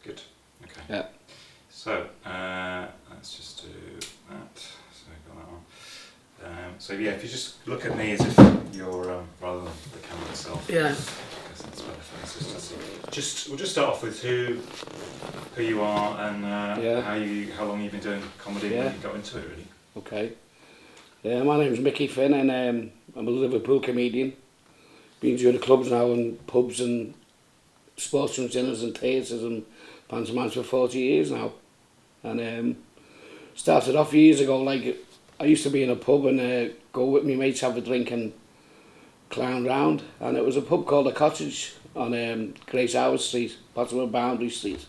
Good. Okay. Yeah. So let's just do that. So got that one. So yeah, if you just look at me as if you're rather than the camera itself. Yeah. Because that's better for consistency. We'll just start off with who you are and how long you've been doing comedy and when you got into it really. Okay. My name's Micky Finn and I'm a Liverpool comedian. Been doing the clubs now and pubs and sportsrooms, dinners and theatres and pantomimes for 40 years now. And started off years ago, like I used to be in a pub and go with me mates, have a drink and clown round. And it was a pub called The Cottage on Grace Howard Street, bottom of Boundary Street.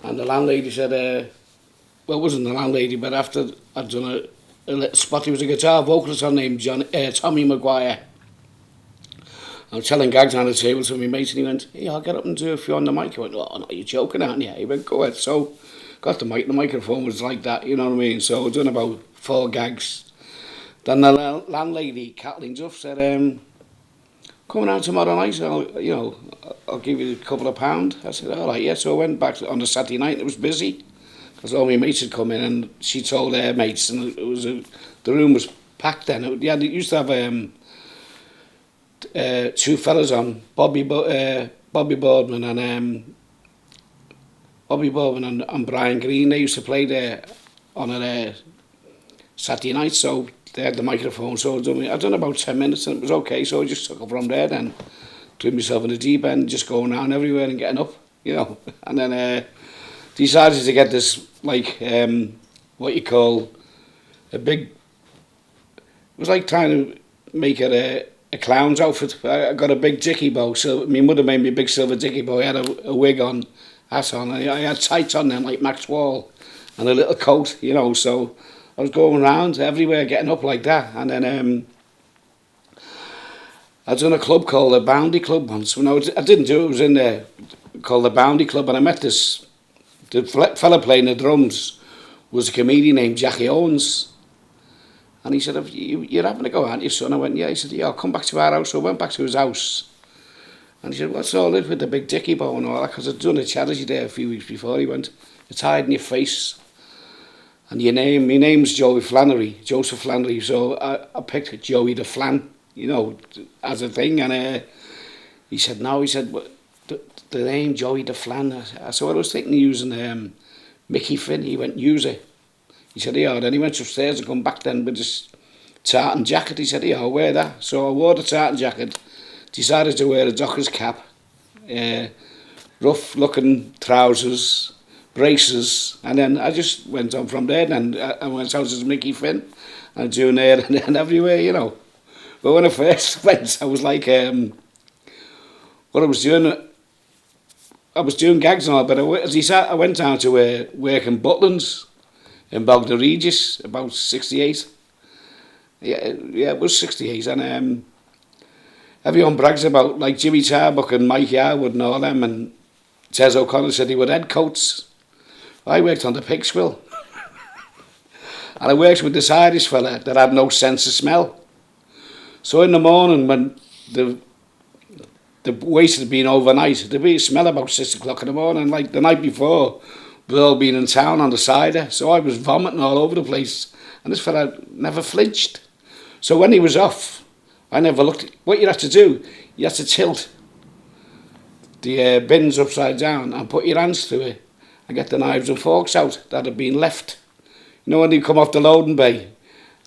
And the landlady said, well, it wasn't the landlady, but after I'd done a little spot, he was a guitar vocalist on named Tommy Maguire. I was telling gags on the table to my mate and he went, hey, I'll get up and do a few on the mic. I went, oh, no, you're joking, aren't you? He went, go ahead. So got the mic, the microphone was like that, you know what I mean? So I done about 4 gags. Then the landlady, Kathleen Duff, said, coming out tomorrow night, I'll give you a couple of pounds. I said, all right, yeah. So I went back on the Saturday night and it was busy because all my mates had come in and she told their mates and it was the room was packed then. It used to have 2 fellas on, Bobby Boardman and Brian Green. They used to play there on a Saturday night, so they had the microphone. So I done about 10 minutes and it was okay. So I just took it from there then, threw myself in the deep end, just going around everywhere and getting up, And then decided to get this what you call a big. It was like trying to make it a clown's outfit. I got a big dicky bow, so my mother made me a big silver dicky bow. I had a wig on, hat on, and I had tights on then like Max Wall, and a little coat, so I was going around everywhere getting up like that. And then I'd done a club called the Boundy Club once. When I didn't do it, it was in there called the Boundy Club, and I met the fella playing the drums was a comedian named Jackie Owens. And he said, you're having a go, aren't you, son? I went, yeah. He said, yeah, I'll come back to our house. So I went back to his house. And he said, what's all it with the big dicky bow and all that? Because I'd done a charity there a few weeks before. He went, it's hiding your face. And my name's Joseph Flannery. So I picked Joey the Flan, as a thing. And he said, no. He said, the name Joey the Flan. I said, well, I was thinking of using Micky Finn. He went, use it. He said, yeah. Then he went upstairs and come back then with this tartan jacket. He said, yeah, I'll wear that. So I wore the tartan jacket, decided to wear a docker's cap, rough-looking trousers, braces, and then I just went on from there. Then I went out as Micky Finn and doing there and everywhere, But when I first went, I was like, what I was doing gags and all, but I went down to work in Butlands, in Bognor Regis, about 68. Yeah, it was 68. And everyone brags about, like, Jimmy Tarbuck and Mike Yarwood and all them, and Tez O'Connor said he were head coats. I worked on the pig swill. And I worked with this Irish fella that had no sense of smell. So in the morning, when the waste had been overnight, there'd be a smell about 6 o'clock in the morning, like the night before. We'd all been in town on the cider, so I was vomiting all over the place. And this fella never flinched. So when he was off, I never looked. What you have to do, you have to tilt the bins upside down and put your hands through it and get the knives and forks out that had been left. When you come off the loading bay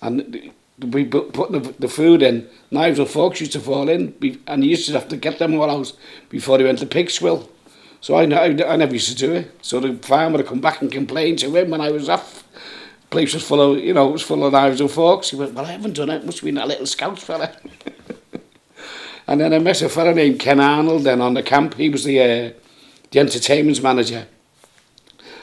and we put the food in, knives and forks used to fall in, and you used to have to get them all out before they went to pig swill. So I never used to do it. So the farmer would come back and complain to him when I was off. The place was full of, it was full of knives and forks. He went, well, I haven't done it. It must have been that little scout fella. And then I met a fella named Ken Arnold then on the camp. He was the entertainment manager.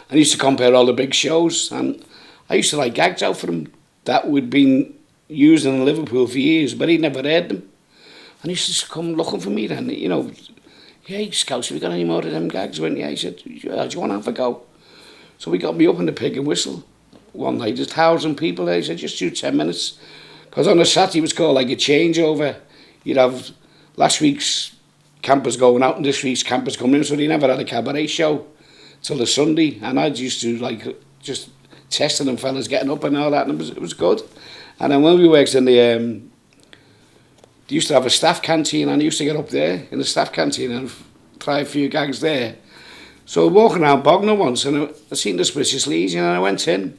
And he used to compare all the big shows. And I used to write gags out for him that would been used in Liverpool for years, but he'd never heard them. And he used to come looking for me then, Hey, Scouts, have we got any more of them gags? I went, yeah. He said, yeah, do you want to have a go? So we got me up in the Pig and Whistle one night. There's 1,000 people there. He said, just do 10 minutes. Because on a Saturday it was called like a changeover. You'd have last week's campers going out and this week's campers coming in, so they never had a cabaret show. till the Sunday, and I used to like just testing them fellas getting up and all that, and it was good. And then when we worked in the, they used to have a staff canteen, and I used to get up there in the staff canteen and try a few gags there. So walking around Bognor once, and I seen this British Legion, and I went in.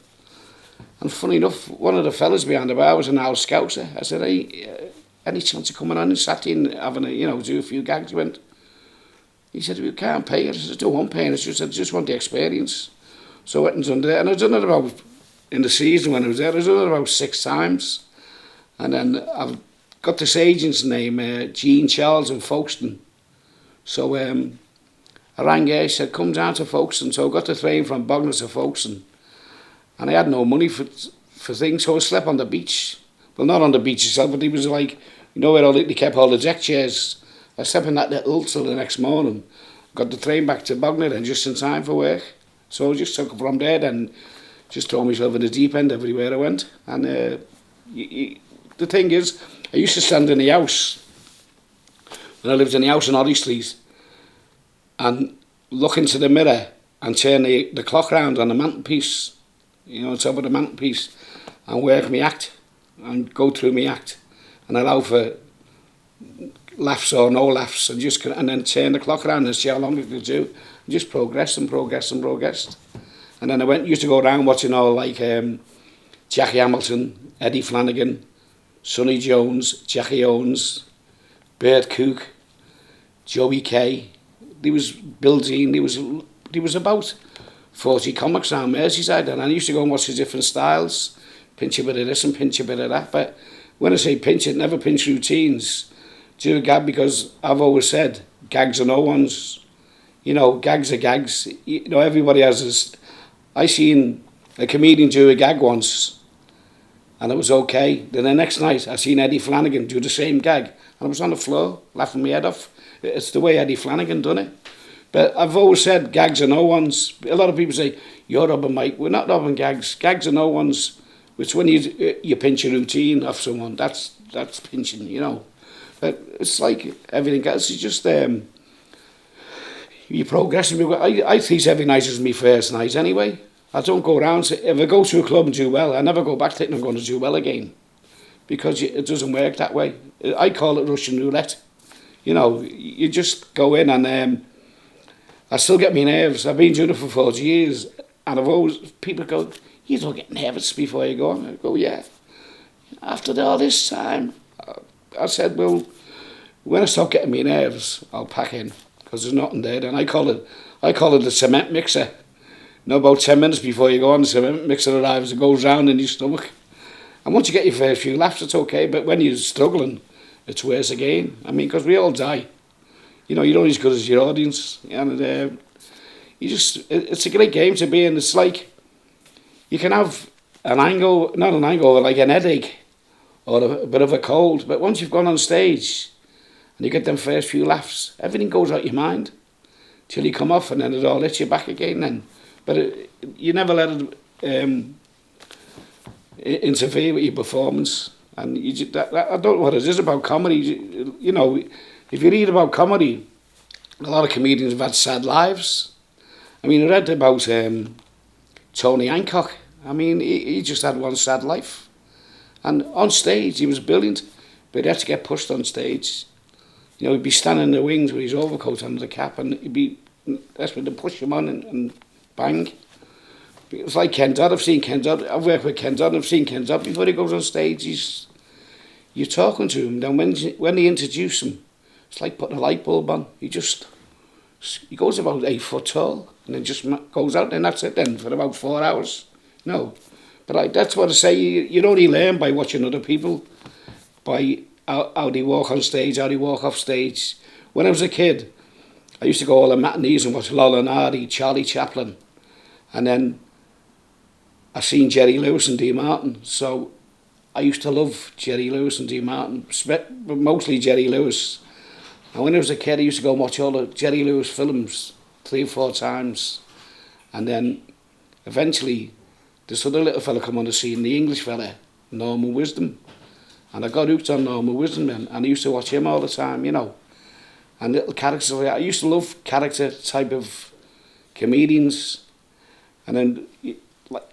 And funny enough, one of the fellas behind the bar was an old Scouser. I said, hey, any chance of coming on and Saturday and having a, do a few gags? He said, we can't pay it. I said, don't want paying. I just want the experience. So I went and done that. And I've done it about, in the season when I was there, I've done it about 6 times. And then I've got this agent's name, Jean Charles in Folkestone. So I rang her, he said, come down to Folkestone. So I got the train from Bognor to Folkestone. And I had no money for things, so I slept on the beach. Well, not on the beach itself, but it was like, where they kept all the deck chairs. I slept in that little till the next morning. Got the train back to Bognor and just in time for work. So I just took it from there and just throw myself in the deep end everywhere I went. And the thing is, I used to stand in the house, when I lived in the house in Oddie Street, and look into the mirror and turn the clock round on the mantelpiece, on top of the mantelpiece, and work my act, and go through my act, and allow for laughs or no laughs, and then turn the clock around and see how long it could do, and just progress and progress and progress. And then used to go around watching all like Jackie Hamilton, Eddie Flanagan, Sonny Jones, Jackie Owens, Bert Cook, Joey Kay. There was Bill Dean. There was about 40 comics around Merseyside, and I used to go and watch the different styles, pinch a bit of this and pinch a bit of that. But when I say pinch it, never pinch routines. Do a gag, because I've always said gags are no one's. Gags are gags. Everybody has this. I seen a comedian do a gag once, and it was okay. Then the next night, I seen Eddie Flanagan do the same gag, and I was on the floor laughing my head off. It's the way Eddie Flanagan done it. But I've always said gags are no one's. A lot of people say, you're robbing Mike. We're not robbing gags. Gags are no one's. It's when you pinch a routine off someone. That's pinching, But it's like everything else. It's just you're progressing. I treat every night as my first night anyway. I don't go around. If I go to a club and do well, I never go back thinking I'm going to do well again, because it doesn't work that way. I call it Russian roulette. You just go in, and I still get my nerves. I've been doing it for 40 years, and people go, you don't get nervous before you go on. I go, yeah. After all this time, I said, well, when I stop getting my nerves, I'll pack in, because there's nothing there. And I call it the cement mixer. About 10 minutes before you go on, the cement mixer arrives, it goes round in your stomach. And once you get your first few laughs, it's okay, but when you're struggling, it's worse again. Because we all die. You're only as good as your audience. And it's a great game to be in. It's like, you can have not an hangover, like an headache, or a bit of a cold, but once you've gone on stage, and you get them first few laughs, everything goes out your mind, till you come off, and then it all hits you back again then. But you never let it interfere with your performance. And I don't know what it is about comedy. If you read about comedy, a lot of comedians have had sad lives. I read about Tony Hancock. He just had one sad life. And on stage, he was brilliant, but he had to get pushed on stage. He'd be standing in the wings with his overcoat under the cap, and that's when they push him on and bang. It was like Ken Dodd. I've seen Ken Dodd. I've worked with Ken Dodd. I've seen Ken Dodd before he goes on stage. You're talking to him. Then when they introduce him, it's like putting a light bulb on. He goes about 8 foot tall, and then just goes out, and that's it then for about 4 hours. But that's what I say. You only learn by watching other people, by how they walk on stage, how they walk off stage. When I was a kid, I used to go all the matinees and watch Lola and Hardy, Charlie Chaplin, and then I seen Jerry Lewis and Dee Martin. So I used to love Jerry Lewis and Dee Martin, but mostly Jerry Lewis. And when I was a kid, I used to go and watch all the Jerry Lewis films 3 or 4 times. And then eventually, this other little fella come on the scene, the English fella, Norman Wisdom. And I got hooked on Norman Wisdom then, and I used to watch him all the time, And little characters. I used to love character type of comedians, and then like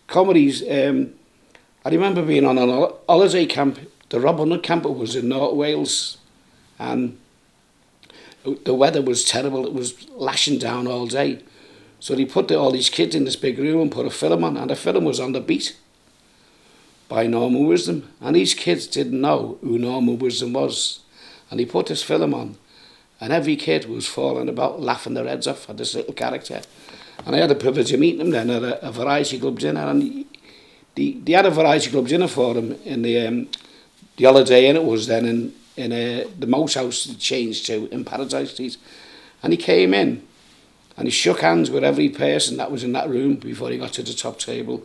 comedies. I remember being on a holiday camp. The Rob Hunnard camp was in North Wales, and the weather was terrible. It was lashing down all day. So they put all these kids in this big room and put a film on, and the film was on the beat by Norman Wisdom. And these kids didn't know who Norman Wisdom was. And he put this film on, and every kid was falling about, laughing their heads off at this little character. And I had the privilege of meeting him then at a variety club dinner, and they had a variety club dinner for him in the Holiday Inn. It was then in the Mouse House it changed to in Paradise Street. And he came in, and he shook hands with every person that was in that room before he got to the top table.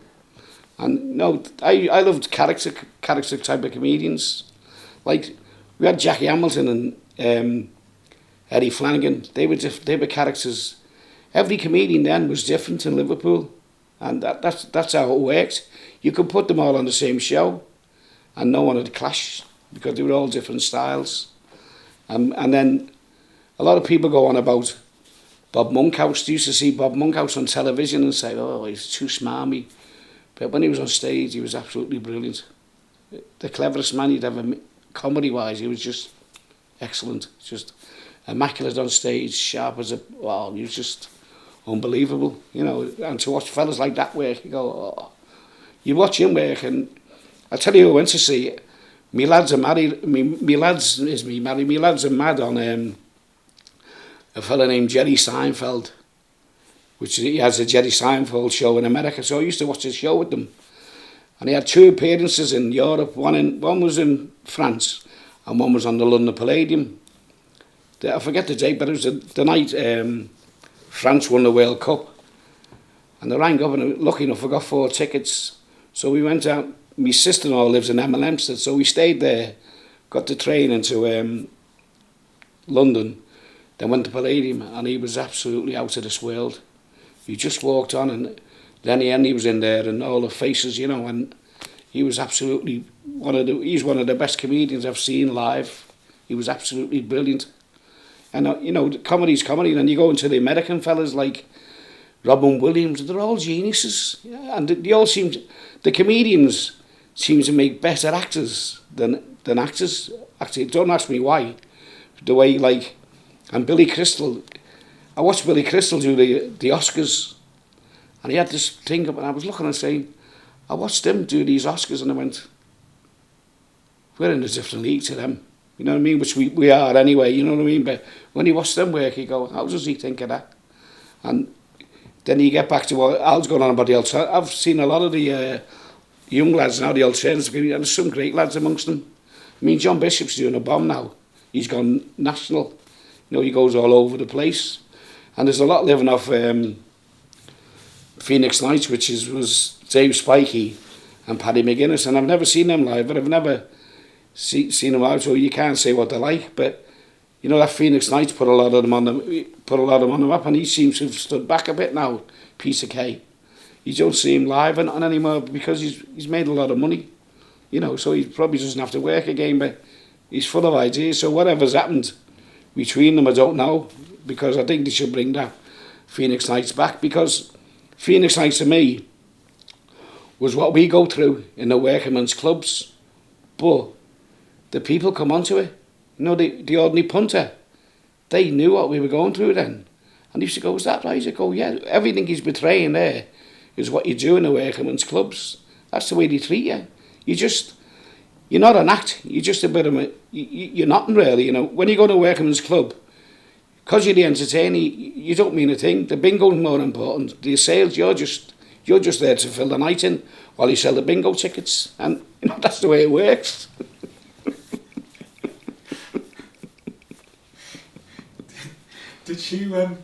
And no, I loved character type of comedians. Like, we had Jackie Hamilton and Eddie Flanagan. They were characters. Every comedian then was different in Liverpool, and that's how it worked. You could put them all on the same show, and no one would clash because they were all different styles. And then a lot of people go on about Bob Monkhouse. They used to see Bob Monkhouse on television and say, "Oh, he's too smarmy." But when he was on stage, he was absolutely brilliant. The cleverest man you'd ever meet, comedy-wise. He was just excellent, just immaculate on stage, sharp as a... Well, he was just unbelievable, you know. And to watch fellas like that work, you go, oh. You watch him work, and I tell you, I went to see it. Me lads are married. Me lads is me married. Me lads are mad on a fella named Jerry Seinfeld, which he has a Jerry Seinfeld show in America. So I used to watch his show with them. And he had 2 appearances in Europe. One was in France, and one was on the London Palladium. I forget the date, but it was the night France won the World Cup. And they rang up, and lucky enough, I got 4 tickets. So we went out. My sister-in-law lives in Hempstead, so we stayed there, got the train into London, then went to Palladium, and he was absolutely out of this world. He just walked on, and then he was in there, and all the faces, you know, and he was absolutely he's one of the best comedians I've seen live. He was absolutely brilliant. And, you know, comedy's comedy, and then you go into the American fellas like Robin Williams, they're all geniuses. Yeah, and they all the comedians seem to make better actors than actors. Actually, don't ask me why. The way, like, and Billy Crystal, I watched Billy Crystal do the Oscars, and he had this thing up, and I was looking and saying, I watched him do these Oscars, and I went, we're in a different league to them. You know what I mean? Which we are anyway, you know what I mean? But when you watch them work, you go, how does he think of that? And then you get back to what Al's going on about the alternative. I've seen a lot of the young lads now, the alternative, and there's some great lads amongst them. I mean, John Bishop's doing a bomb now. He's gone national. You know, he goes all over the place. And there's a lot living off Phoenix Nights, which was Dave Spikey and Paddy McGuinness. And I've never seen them live, but I've never seen them live, so you can't say what they're like. But, you know, that Phoenix Nights put a lot of them on the map, and he seems to have stood back a bit now, piece of cake. You don't see him live and anymore because he's made a lot of money, you know, so he probably doesn't have to work again, but he's full of ideas. So whatever's happened between them, I don't know, because I think they should bring that Phoenix Nights back, because Phoenix Nights to me was what we go through in the workingmen's clubs, but the people come onto it. You know, the ordinary punter, they knew what we were going through then. And he used to go, is that right? I go, yeah, everything he's betraying there is what you do in the workingmen's clubs. That's the way they treat you. You're not an act. You're just a bit of you're nothing really, you know. When you go to a workingmen's club, because you're the entertainer, you don't mean a thing. The bingo's more important. The sales, you're just there to fill the night in while you sell the bingo tickets. And, you know, that's the way it works. Did you,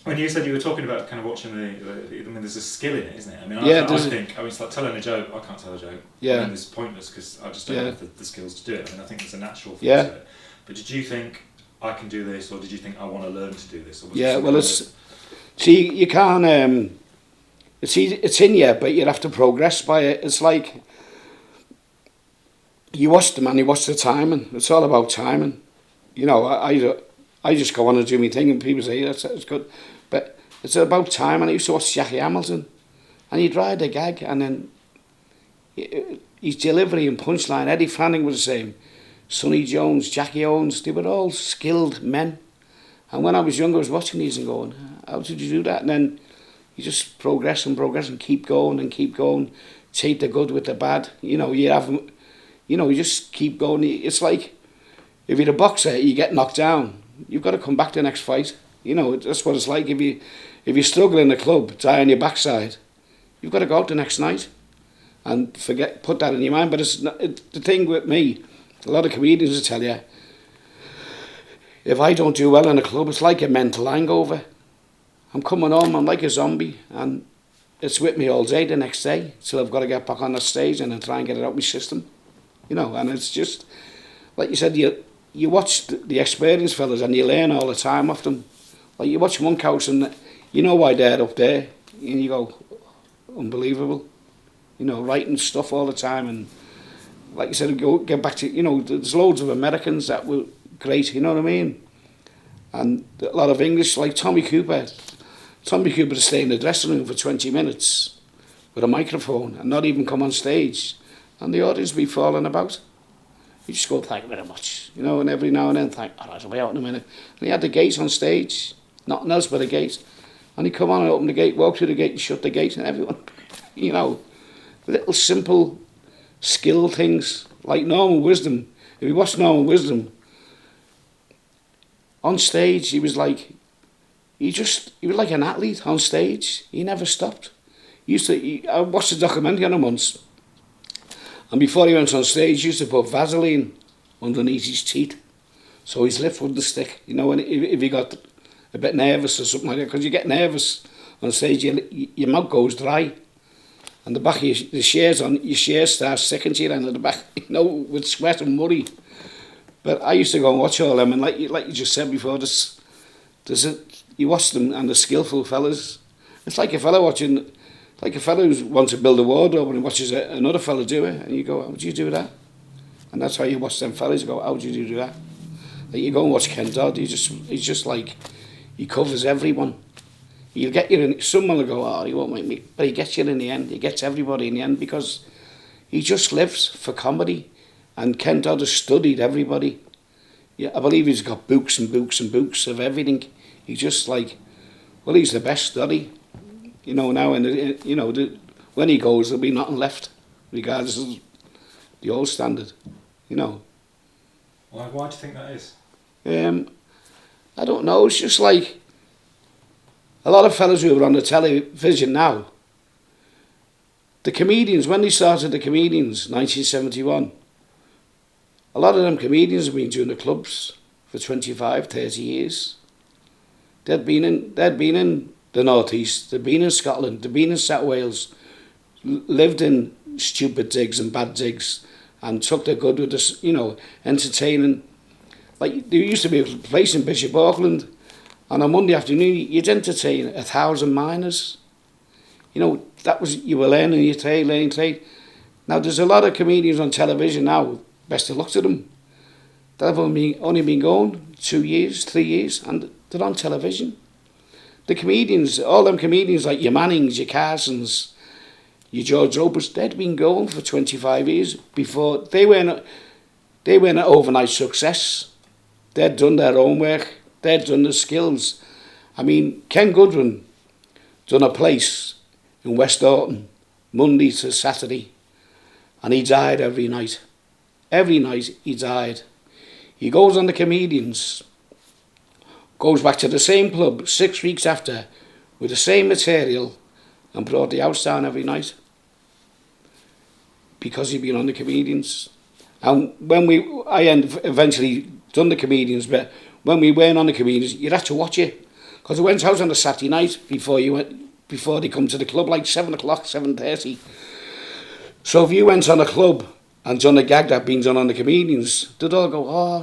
when you said you were talking about kind of watching I mean, there's a skill in it, isn't it? I mean, I think it's like telling a joke. I can't tell a joke. Yeah. I mean, it's pointless because I just don't have the skills to do it. I mean, I think it's a natural thing to it. But did you think, I can do this, or did you think, I want to learn to do this? Or was see, you can't, it's in you, but you have to progress by it. It's like, you watch the man, you watch the timing. It's all about timing. You know, I just go on and do my thing, and people say, that's good. But it's about time, and I used to watch Jackie Hamilton, and he'd ride a gag, and then his delivery and punchline, Eddie Fanning was the same, Sonny Jones, Jackie Owens, they were all skilled men. And when I was younger, I was watching these and going, how did you do that? And then you just progress and keep going, take the good with the bad. You know, you just keep going. It's like, if you're a boxer, you get knocked down, you've got to come back the next fight. You know, that's what it's like. If you struggle in the club, die on your backside, you've got to go out the next night and put that in your mind. But the thing with me, a lot of comedians will tell you, if I don't do well in a club, it's like a mental hangover. I'm coming home, I'm like a zombie, and it's with me all day the next day, till I've got to get back on the stage and then try and get it out of my system. You know, and it's just, like you said, you watch the experienced fellas and you learn all the time off them. Like you watch Monkhouse and you know why they're up there, and you go, unbelievable. You know, writing stuff all the time, and like you said, get back to, you know, there's loads of Americans that were great, you know what I mean? And a lot of English, like Tommy Cooper. Tommy Cooper to stay in the dressing room for 20 minutes with a microphone and not even come on stage, and the audience be falling about. You just go, thank you very much, you know, and every now and then think, all right, I'll be out in a minute. And he had the gate on stage, nothing else but a gate. And he'd come on and open the gate, walk through the gate and shut the gate, and everyone, you know, little simple skill things, like Norman Wisdom. If you watch Norman Wisdom, on stage he was like an athlete on stage. He never stopped. I watched a documentary on him once, and before he went on stage, he used to put Vaseline underneath his teeth so his lip wouldn't stick. You know, and if he got a bit nervous or something like that, because you get nervous on stage, your mouth goes dry, and the back of your shears starts sticking to you end of the back, you know, with sweat and worry. But I used to go and watch all them, and like you just said before, you watch them and the skillful fellas. It's like a fella who wants to build a wardrobe and he watches another fella do it, and you go, how do you do that? And that's how you watch them fellas. You go, how do you do that? Like you go and watch Ken Dodd. He's just like, he covers everyone. You'll get you in. Someone will go, oh, he won't make me, but he gets you in the end. He gets everybody in the end because he just lives for comedy. And Ken Dodd has studied everybody. Yeah, I believe he's got books and books and books of everything. He's just like, well, he's the best study, you know. Now, and you know, when he goes, there'll be nothing left, regardless of the old standard, you know. Why do you think that is? I don't know. It's just like a lot of fellas who are on the television now. The comedians, when they started the comedians, 1971. A lot of them comedians have been doing the clubs for 25, 30 years. They'd been in the Northeast, they'd been in Scotland, they'd been in South Wales, lived in stupid digs and bad digs, and took their good with this, you know, entertaining. Like, there used to be a place in Bishop Auckland, and on Monday afternoon, you'd entertain 1,000 miners. You know, you were learning your trade, Now, there's a lot of comedians on television now. Best of luck to them. They've only been going 2 years, 3 years, and they're on television. The comedians, all them comedians like your Mannings, your Carsons, your George Ropers, they'd been going for 25 years before. They weren't an overnight success. They'd done their own work. They'd done the skills. I mean, Ken Goodwin done a place in West Orton, Monday to Saturday, and he died every night. Every night he died. He goes on the comedians, goes back to the same club 6 weeks after with the same material and brought the house down every night because he'd been on the comedians. And when I eventually done the comedians, but when we weren't on the comedians, you'd have to watch it because it went out on a Saturday night before they come to the club, like 7 o'clock, 7:30. So if you went on a club and done a gag that been done on the comedians, they'd all go, oh,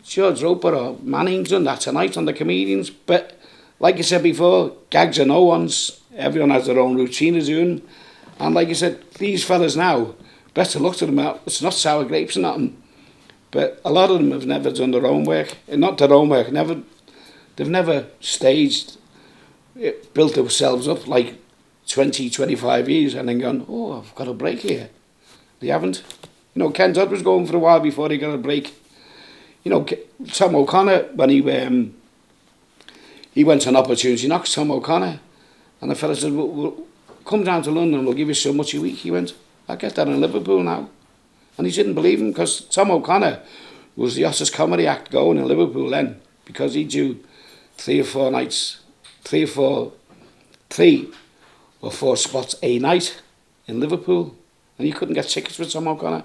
George Roper or Manning done that tonight on the comedians. But like I said before, gags are no one's. Everyone has their own routine of doing. And like I said, these fellas now, better luck to them. It's not sour grapes or nothing. But a lot of them have never done their own work. Not their own work. They've never staged built themselves up like 20, 25 years and then gone, oh, I've got a break here. They haven't. You know, Ken Todd was going for a while before he got a break. You know, Tom O'Connor, when he went on opportunity knocks, Tom O'Connor, and the fella said, well, come down to London, we'll give you so much a week. He went, I'll get that in Liverpool now. And he didn't believe him, because Tom O'Connor was the hottest comedy act going in Liverpool then, because he'd do 3 or 4 nights, 3 or 4 spots a night in Liverpool, and you couldn't get tickets for Tom O'Connor.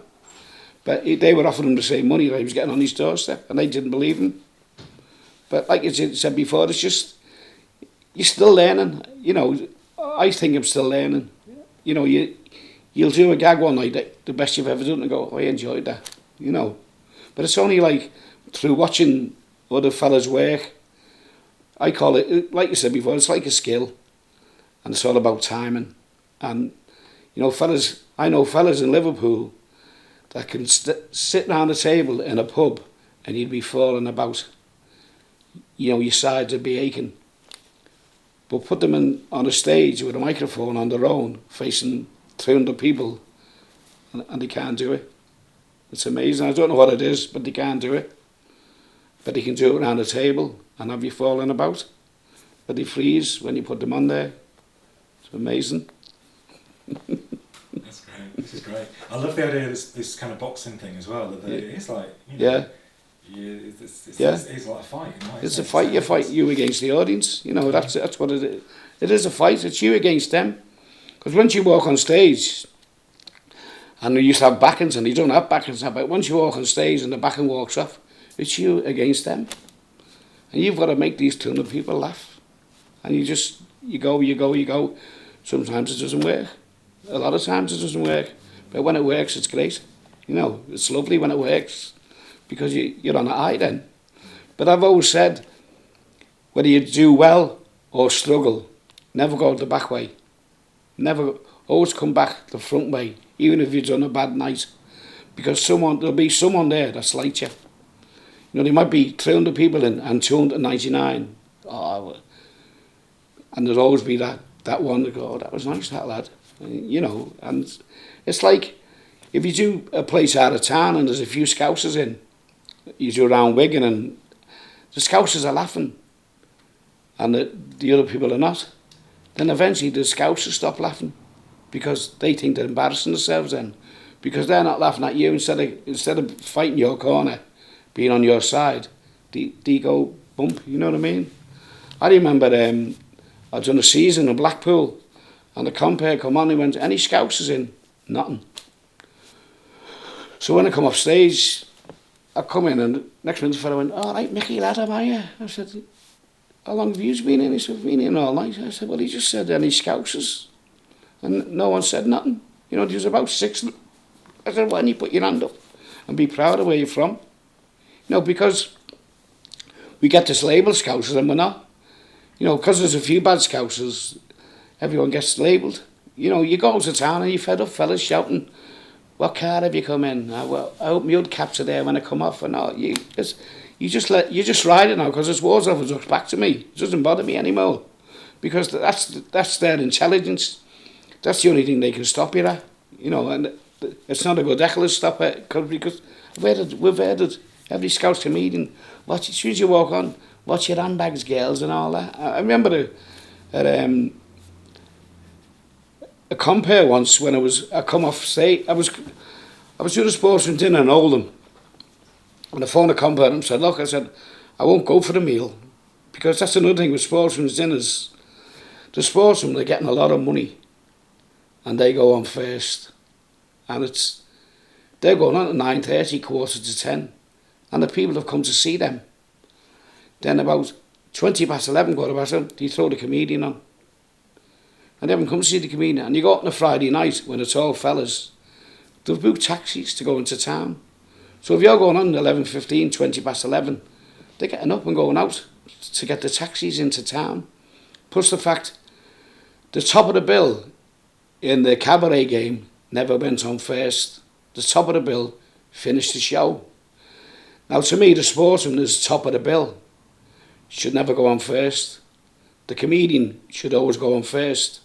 But they were offering him the same money that he was getting on his doorstep, and they didn't believe him. But like you said before, it's just, you're still learning. You know, I think I'm still learning. You know, you'll do a gag one night, the best you've ever done, and go, oh, I enjoyed that, you know. But it's only like through watching other fellas work. I call it, like you said before, it's like a skill, and it's all about timing. And, you know, fellas, I know fellas in Liverpool that can sit round a table in a pub and you'd be falling about. You know, your sides would be aching. But put them on a stage with a microphone on their own, facing 300 people, and they can't do it. It's amazing. I don't know what it is, but they can't do it. But they can do it around a table and have you falling about. But they freeze when you put them on there. It's amazing. That's great. This is great. I love the idea of this kind of boxing thing as well. That it's like, you know, it's like a fight. You know? It's a fight. You fight you against the audience. You know, that's what it is. It is a fight. It's you against them. Because once you walk on stage, and you used to have backings, and you don't have backings now, but once you walk on stage and the backing walks off, it's you against them. And you've got to make these 200 people laugh. And you go. Sometimes it doesn't work. A lot of times it doesn't work. But when it works, it's great. You know, it's lovely when it works, because you're on a high then. But I've always said, whether you do well or struggle, never go the back way. Never, always come back the front way, even if you've done a bad night. Because there'll be someone there that's like you. You know, there might be 300 people in and 299. Oh, and there'll always be that one that go, oh, that was nice, that lad. You know, and it's like, if you do a place out of town and there's a few Scousers in, you do around Wigan and the Scousers are laughing and the other people are not, then eventually the Scousers stop laughing because they think they're embarrassing themselves then, because they're not laughing at you. Instead of fighting your corner, being on your side, they go bump, you know what I mean? I remember I'd done a season in Blackpool and the compere come on, he went, any Scousers in? Nothing. So when I come off stage, I come in and next minute the fellow went, all right, Micky lad, am I here? I said, how long have you been in? He said, I've been in all night. I said, well, he just said, any Scousers? And no one said nothing. You know, there was about 6. I said, why don't you put your hand up and be proud of where you're from? You know, because we get this label Scousers and we're not. You know, because there's a few bad Scousers, everyone gets labelled. You know, you go to town and you're fed up fellas shouting, what car have you come in? Well, I hope my hood caps are there when I come off. And all. You just ride it now, because it's wars off and looks back to me. It doesn't bother me anymore, because that's their intelligence. That's the only thing they can stop you at. You know, and it's not a good echo stop it, because we've heard it. Every Scouse comedian, watch, as soon as you walk on, watch your handbags, girls, and all that. I remember at a compere once when I come off stage. I was doing a sportsman dinner in Oldham, and I phoned a compere and said, look, I said, I won't go for the meal, because that's another thing with sportsman's dinners. The sportsmen, they're getting a lot of money, and they go on first, and they're going on at 9:30, 9:45, and the people have come to see them. Then about 11:20, 11:15, they throw the comedian on. And they haven't come to see the comedian. And you go out on a Friday night when it's all fellas, they've booked taxis to go into town. So if you're going on 11:15, 11:20, they're getting up and going out to get the taxis into town. Plus the fact, the top of the bill in the cabaret game never went on first. The top of the bill finished the show. Now to me, the sportsman is top of the bill. Should never go on first. the comedian should always go on first.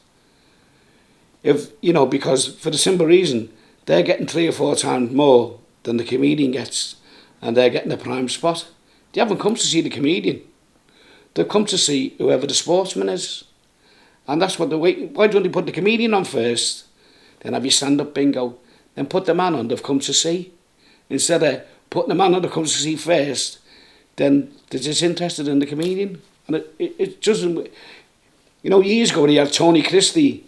Because for the simple reason, they're getting 3 or 4 times more than the comedian gets, and they're getting the prime spot. They haven't come to see the comedian. They've come to see whoever the sportsman is. And that's what they're waiting. Why don't they put the comedian on first? Then have your stand-up bingo. Then put the man on they've come to see. Instead of putting the man on they've come to see first, then they're disinterested in the comedian. And it doesn't... years ago, they had Tony Christie,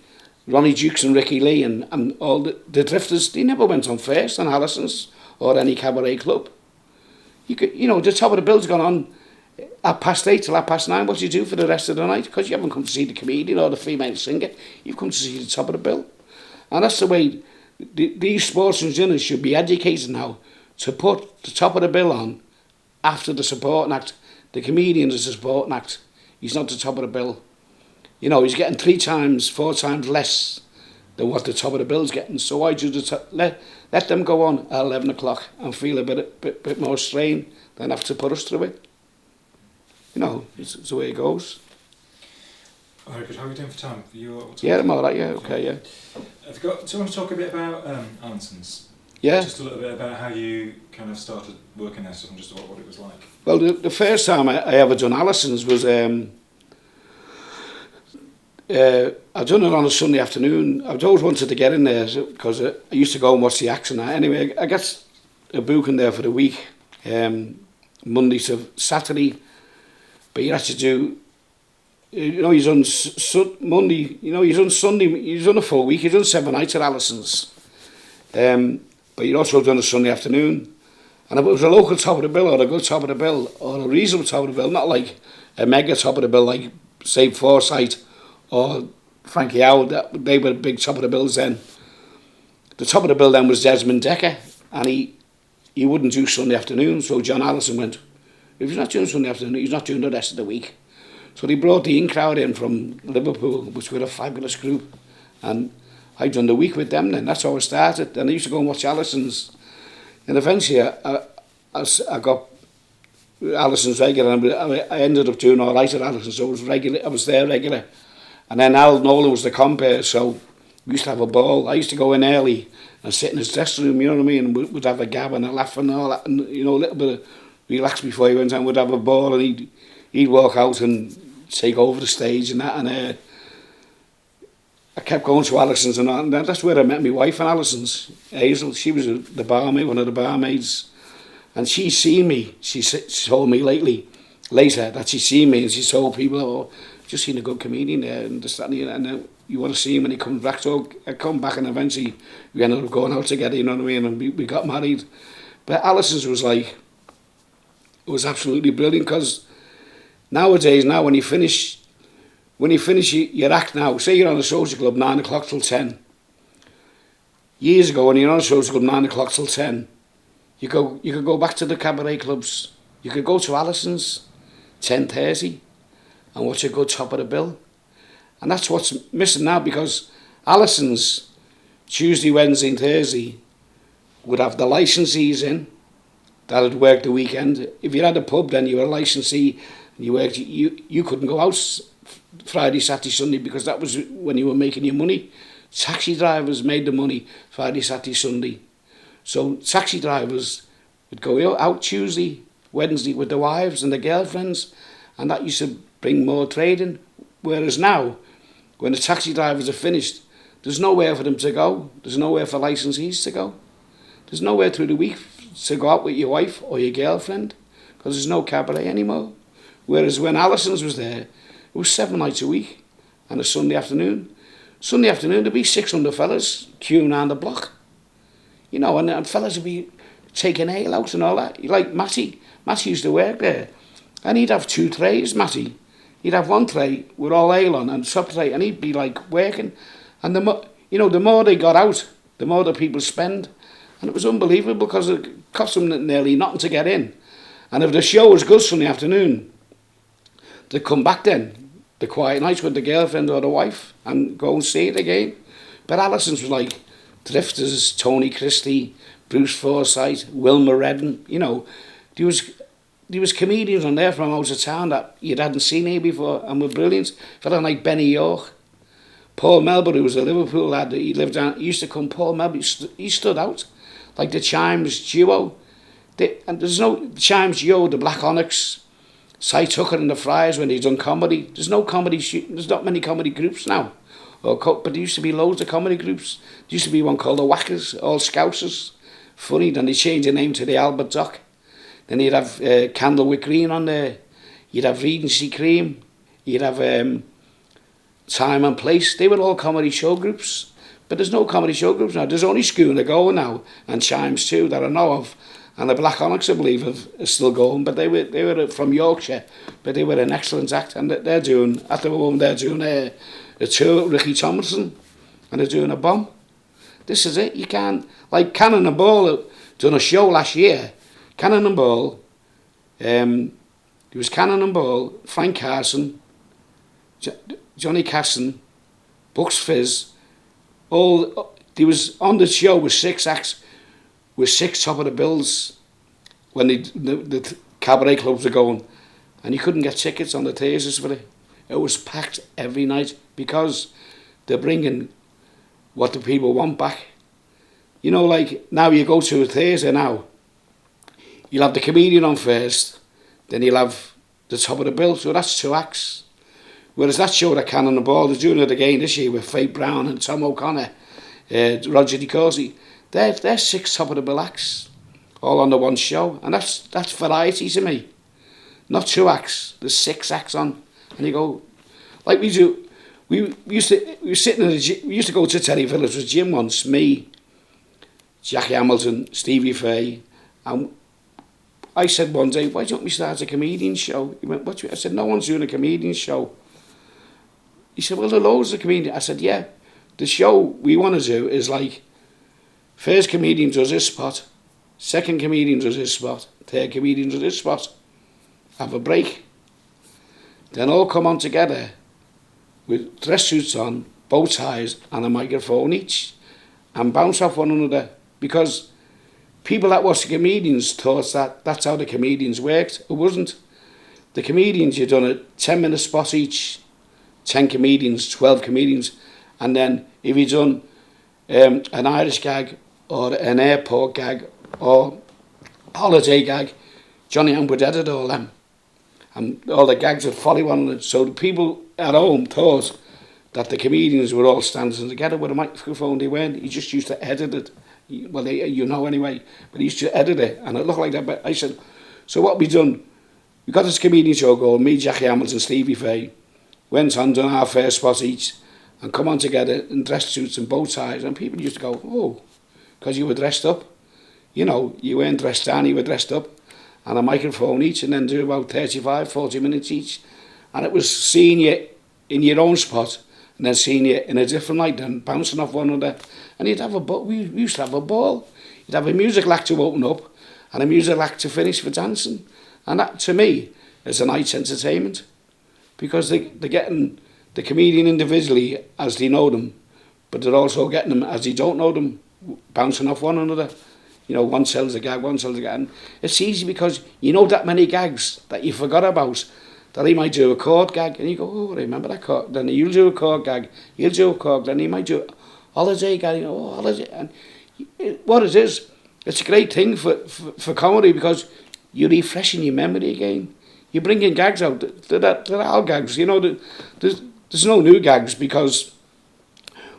Ronnie Dukes and Ricky Lee and all the drifters. They never went on first on Allison's or any cabaret club. The top of the bill's gone on at 8:30 till 9:30. What do you do for the rest of the night? Because you haven't come to see the comedian or the female singer. You've come to see the top of the bill. And that's the way these sportsmen dinners should be educated now, to put the top of the bill on after the supporting act. The comedian is the supporting act. He's not the top of the bill. He's getting 3 times, 4 times less than what the top of the bill's getting. So why do let them go on at 11 o'clock and feel a bit more strain than have to put us through it? It's the way it goes. Very good. How are we doing for time? Yeah, I'm all right, yeah, okay, yeah. Do you want to talk a bit about Allison's? Yeah. Just a little bit about how you kind of started working there, and just what it was like. Well, the first time I ever done Allison's was... I done it on a Sunday afternoon. I'd always wanted to get in there because I used to go and watch the acts and that. Anyway, I got a booking there for the week, Monday to Saturday. But you had to do, he's on Monday, he's on Sunday, he's on a full week, he's on 7 nights at Allison's. But you'd also done a Sunday afternoon. And if it was a local top of the bill or a good top of the bill or a reasonable top of the bill, not like a mega top of the bill like, say, Forsyth or Frankie Howard, they were big top of the bills then. The top of the bill then was Desmond Decker, and he wouldn't do Sunday afternoon, so John Allison went, if he's not doing Sunday afternoon, he's not doing the rest of the week. So they brought the in-crowd in from Liverpool, which were a fabulous group, and I'd done the week with them then. That's how I started. Then I used to go and watch Allison's, and eventually I got Allison's regular, and I ended up doing all right at Allison's, so I was there regular. And then Al Nolan was the compere, so we used to have a ball. I used to go in early and sit in his dressing room, you know what I mean, and we'd have a gab and a laugh and all that, and a little bit of relax before he went out. We'd have a ball, and he'd walk out and take over the stage and that, and I kept going to Allison's and that, and that's where I met my wife in Allison's, Hazel. She was the barmaid, one of the barmaids, and she seen me. She told me later that she seen me, and she told people, oh, just seen a good comedian there, and this, that, and you want to see him when he comes back. So I come back, and eventually we ended up going out together, you know what I mean, and we got married. But Allison's was like, it was absolutely brilliant, because nowadays, now when you finish your act now, say you're on a social club 9 o'clock till 10. Years ago, when you're on a social club 9 o'clock till 10, you could go back to the cabaret clubs. You could go to Allison's 10:30 and watch a good top of the bill. And that's what's missing now, because Allison's Tuesday, Wednesday and Thursday would have the licensees in that had worked the weekend. If you had a pub, then you were a licensee, and you couldn't go out Friday, Saturday, Sunday, because that was when you were making your money. Taxi drivers made the money Friday, Saturday, Sunday. So taxi drivers would go out Tuesday, Wednesday with their wives and their girlfriends, and that used to bring more trading. Whereas now, when the taxi drivers are finished, there's nowhere for them to go. There's nowhere for licensees to go. There's nowhere through the week to go out with your wife or your girlfriend, because there's no cabaret anymore. Whereas when Allison's was there, it was 7 nights a week and a Sunday afternoon. Sunday afternoon, there'd be 600 fellas queuing around the block. And fellas would be taking ale out and all that. Like Matty used to work there, and he'd have 2 trays, Matty. He'd have 1 tray with all ale on and top tray, and he'd be like working. And the more they got out, the more the people spend. And it was unbelievable, because it cost them nearly nothing to get in. And if the show was good Sunday afternoon, they'd come back then, the quiet nights with the girlfriend or the wife, and go and see it again. But Allison's was like Drifters, Tony Christie, Bruce Forsyth, Wilma Redden. There there was comedians on there from out of town that you hadn't seen here before and were brilliant. Fella like Benny York, Paul Melbourne, who was a Liverpool lad, he lived down, he used to come, Paul Melbourne, he stood out. Like the Chimes duo. And there's no Chimes duo, the Black Onyx, Cy Tucker and the Friars when he's done comedy. There's no comedy, there's not many comedy groups now. But there used to be loads of comedy groups. There used to be one called the Whackers, all Scousers. Funny, then they changed the name to the Albert Dock. Then you'd have Candlewick Green on there. You'd have Regency Cream. You'd have Time and Place. They were all comedy show groups. But there's no comedy show groups now. There's only Schooner going now, and Chimes too, that I know of. And the Black Onyx, I believe, are still going. But they were from Yorkshire, but they were an excellent act. And they're doing, at the moment, they're doing a tour with Ricky Tomlinson, and they're doing a bomb. This is it. You can't, like Cannon and Ball done a show last year. Cannon and Ball, there was Cannon and Ball, Frank Carson, Johnny Casson, Bucks Fizz. There was on the show with 6 acts, with 6 top of the bills when the cabaret clubs were going, and you couldn't get tickets on the Thursdays for it. It was packed every night because they're bringing what the people want back. You know, like now you go to a Thursday now, you'll have the comedian on first, then you'll have the top of the bill, so that's 2 acts. Whereas that show that Cannon and Ball, they're doing it again this year with Faith Brown and Tom O'Connor, Roger DeCourcy. They're 6 top of the bill acts, all on the one show, and that's variety to me. Not 2 acts, there's 6 acts on, and you go, like we do. We used to go to Terry Phillips' gym once, me, Jackie Hamilton, Stevie Fay, and I said one day, why don't we start a comedian show? He went, what? I said, no one's doing a comedian show. He said, well, there are loads of comedians. I said, yeah, the show we want to do is like, first comedian does this spot, second comedian does this spot, third comedian does this spot. Have a break. Then all come on together with dress suits on, bow ties and a microphone each, and bounce off one another, because people that watch the comedians thought that that's how the comedians worked. It wasn't. The comedians, you done a 10-minute spot each, 10 comedians, 12 comedians, and then if you done an Irish gag or an airport gag or holiday gag, Johnny Ann would edit all them, and all the gags would follow one another. So the people at home thought that the comedians were all standing together with a microphone. They weren't. He just used to edit it. Well, you know anyway, but he used to edit it, and it looked like that. But I said, so what we done, we got this comedian show going, me, Jackie Hamilton, Stevie Fay, went on, done our first spot each, and come on together in dress suits and bow ties, and people used to go, oh, because you were dressed up. You know, you weren't dressed down, you were dressed up, and a microphone each, and then do about 35, 40 minutes each. And it was seeing you in your own spot, and then seeing you in a different light, and bouncing off one another. And you'd have we used to have a ball. You'd have a music act to open up, and a music act to finish for dancing. And that, to me, is a night's entertainment. Because they're getting the comedian individually as they know them, but they're also getting them as they don't know them, bouncing off one another. You know, one sells a gag, one sells a gag. And it's easy because you know that many gags that you forgot about, that he might do a chord gag, and you go, oh, I remember that chord. Then you'll do a chord gag, he'll do a chord, then he might do a holiday gag, you know, oh, holiday. And what it is, it's a great thing for comedy, because you're refreshing your memory again. You're bringing gags out. They're all gags. You know, there's no new gags, because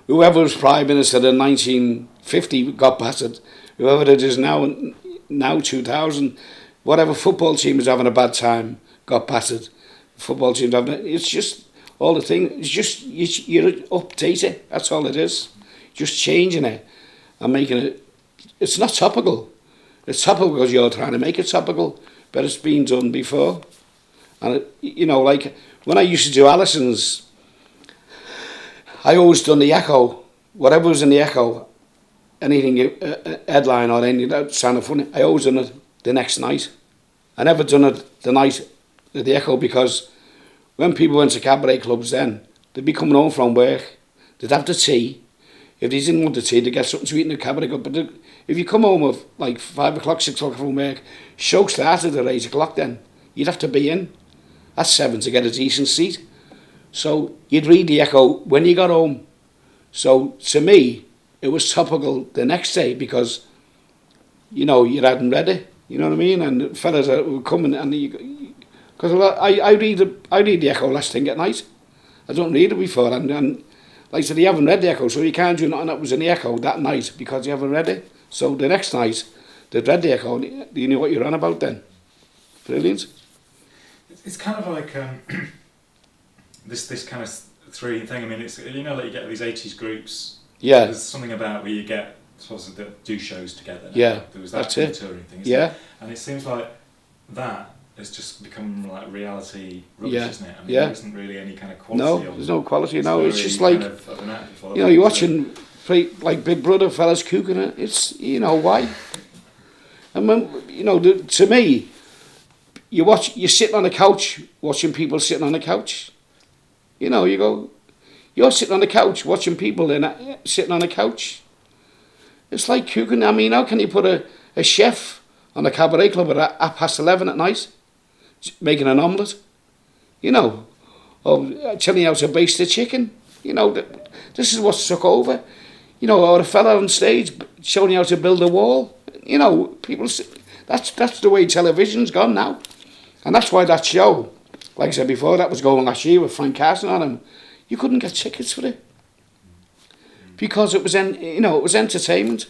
whoever was Prime Minister in 1950 got battered. Whoever it is now 2000, whatever football team is having a bad time, got battered. Football teams having it's just all the thing. It's just you're updating it. That's all it is. Just changing it and making it. It's not topical. It's topical because you're trying to make it topical, but it's been done before. And you know, like when I used to do Alison's, I always done the Echo. Whatever was in the Echo, anything headline or anything that sounded funny, I always done it the next night. I never done it the night at the Echo, because when people went to cabaret clubs then, they'd be coming home from work, they'd have the tea. If they didn't want the tea, they'd get something to eat in the cabaret club. But if you come home at like 5 o'clock, 6 o'clock from work, show started at 8 o'clock then. you'd have to be in at 7 to get a decent seat. So you'd read the Echo when you got home. So to me, it was topical the next day because, you know, you hadn't read it. You know what I mean? And the fellas that were coming, and because I read the Echo last thing at night. I don't read it before, and like I said, you haven't read the Echo, so you can't do nothing that was in the Echo that night because you haven't read it. So the next night, they'd read the Echo, and you knew what you're on about then. Brilliant. It's kind of like this kind of three thing. I mean, it's, you know, like you get these 80s groups. Yeah. There's something about where you get supposed to do shows together. Yeah. There was that That's it. touring thing. Yeah. It? And it seems like that has just become like reality rubbish, Yeah. isn't it? I mean, Yeah. there isn't really any kind of quality. No, on there's no quality. it's No, it's very just like, kind of an afterthought. you know, you're watching like Big Brother, fellas cooking it. It's, you know, why? And when, you know, to me, you're sitting on a couch watching people sitting on a couch. You know, you're sitting on a couch watching people sitting on a couch. It's like cooking. I mean, how can you put a chef on a cabaret club at 11:30 at night making an omelette? You know, or telling you how to baste the chicken. You know, this is what's took over. You know, or a fella on stage showing you how to build a wall. You know, that's the way television's gone now. And that's why that show, like I said before, that was going last year with Frank Carson on him. You couldn't get tickets for it because it was it was entertainment.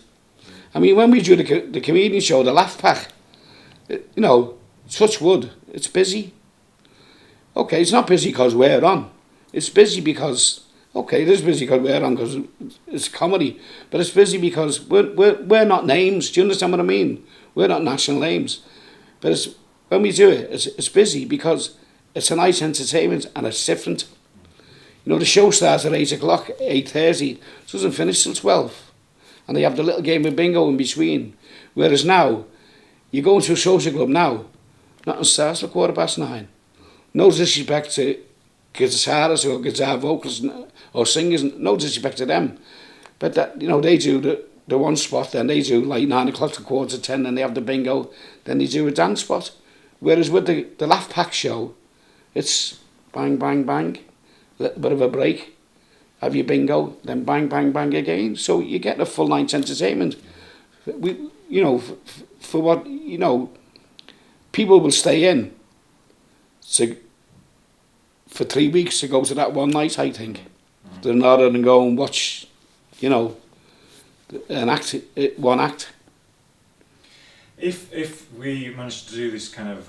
I mean, when we do the comedian show, the Laugh Pack, you know, touch wood, it's busy. Okay, it's not busy because we're on. It's busy because, okay, it is busy because we're on because it's comedy, but it's busy because we're not names. Do you understand what I mean? We're not national names, but when we do it, it's busy because it's a nice entertainment and it's different. You know, the show starts at 8 o'clock, 8:30, doesn't finish till 12. And they have the little game of bingo in between. Whereas now, you go into a social club now, nothing starts till 9:15. No disrespect to guitarists or guitar vocalists or singers, no disrespect to them. But that, you know, they do the one spot, then they do like 9 o'clock to 9:45, then they have the bingo, then they do a dance spot. Whereas with the Laugh Pack show, it's bang, bang, bang, a little bit of a break, have your bingo, then bang, bang, bang again. So you get a full night's entertainment. You know, for what, you know, people will stay in for 3 weeks to go to that one night, I think. They're rather than go and watch, you know, one act. If we managed to do this kind of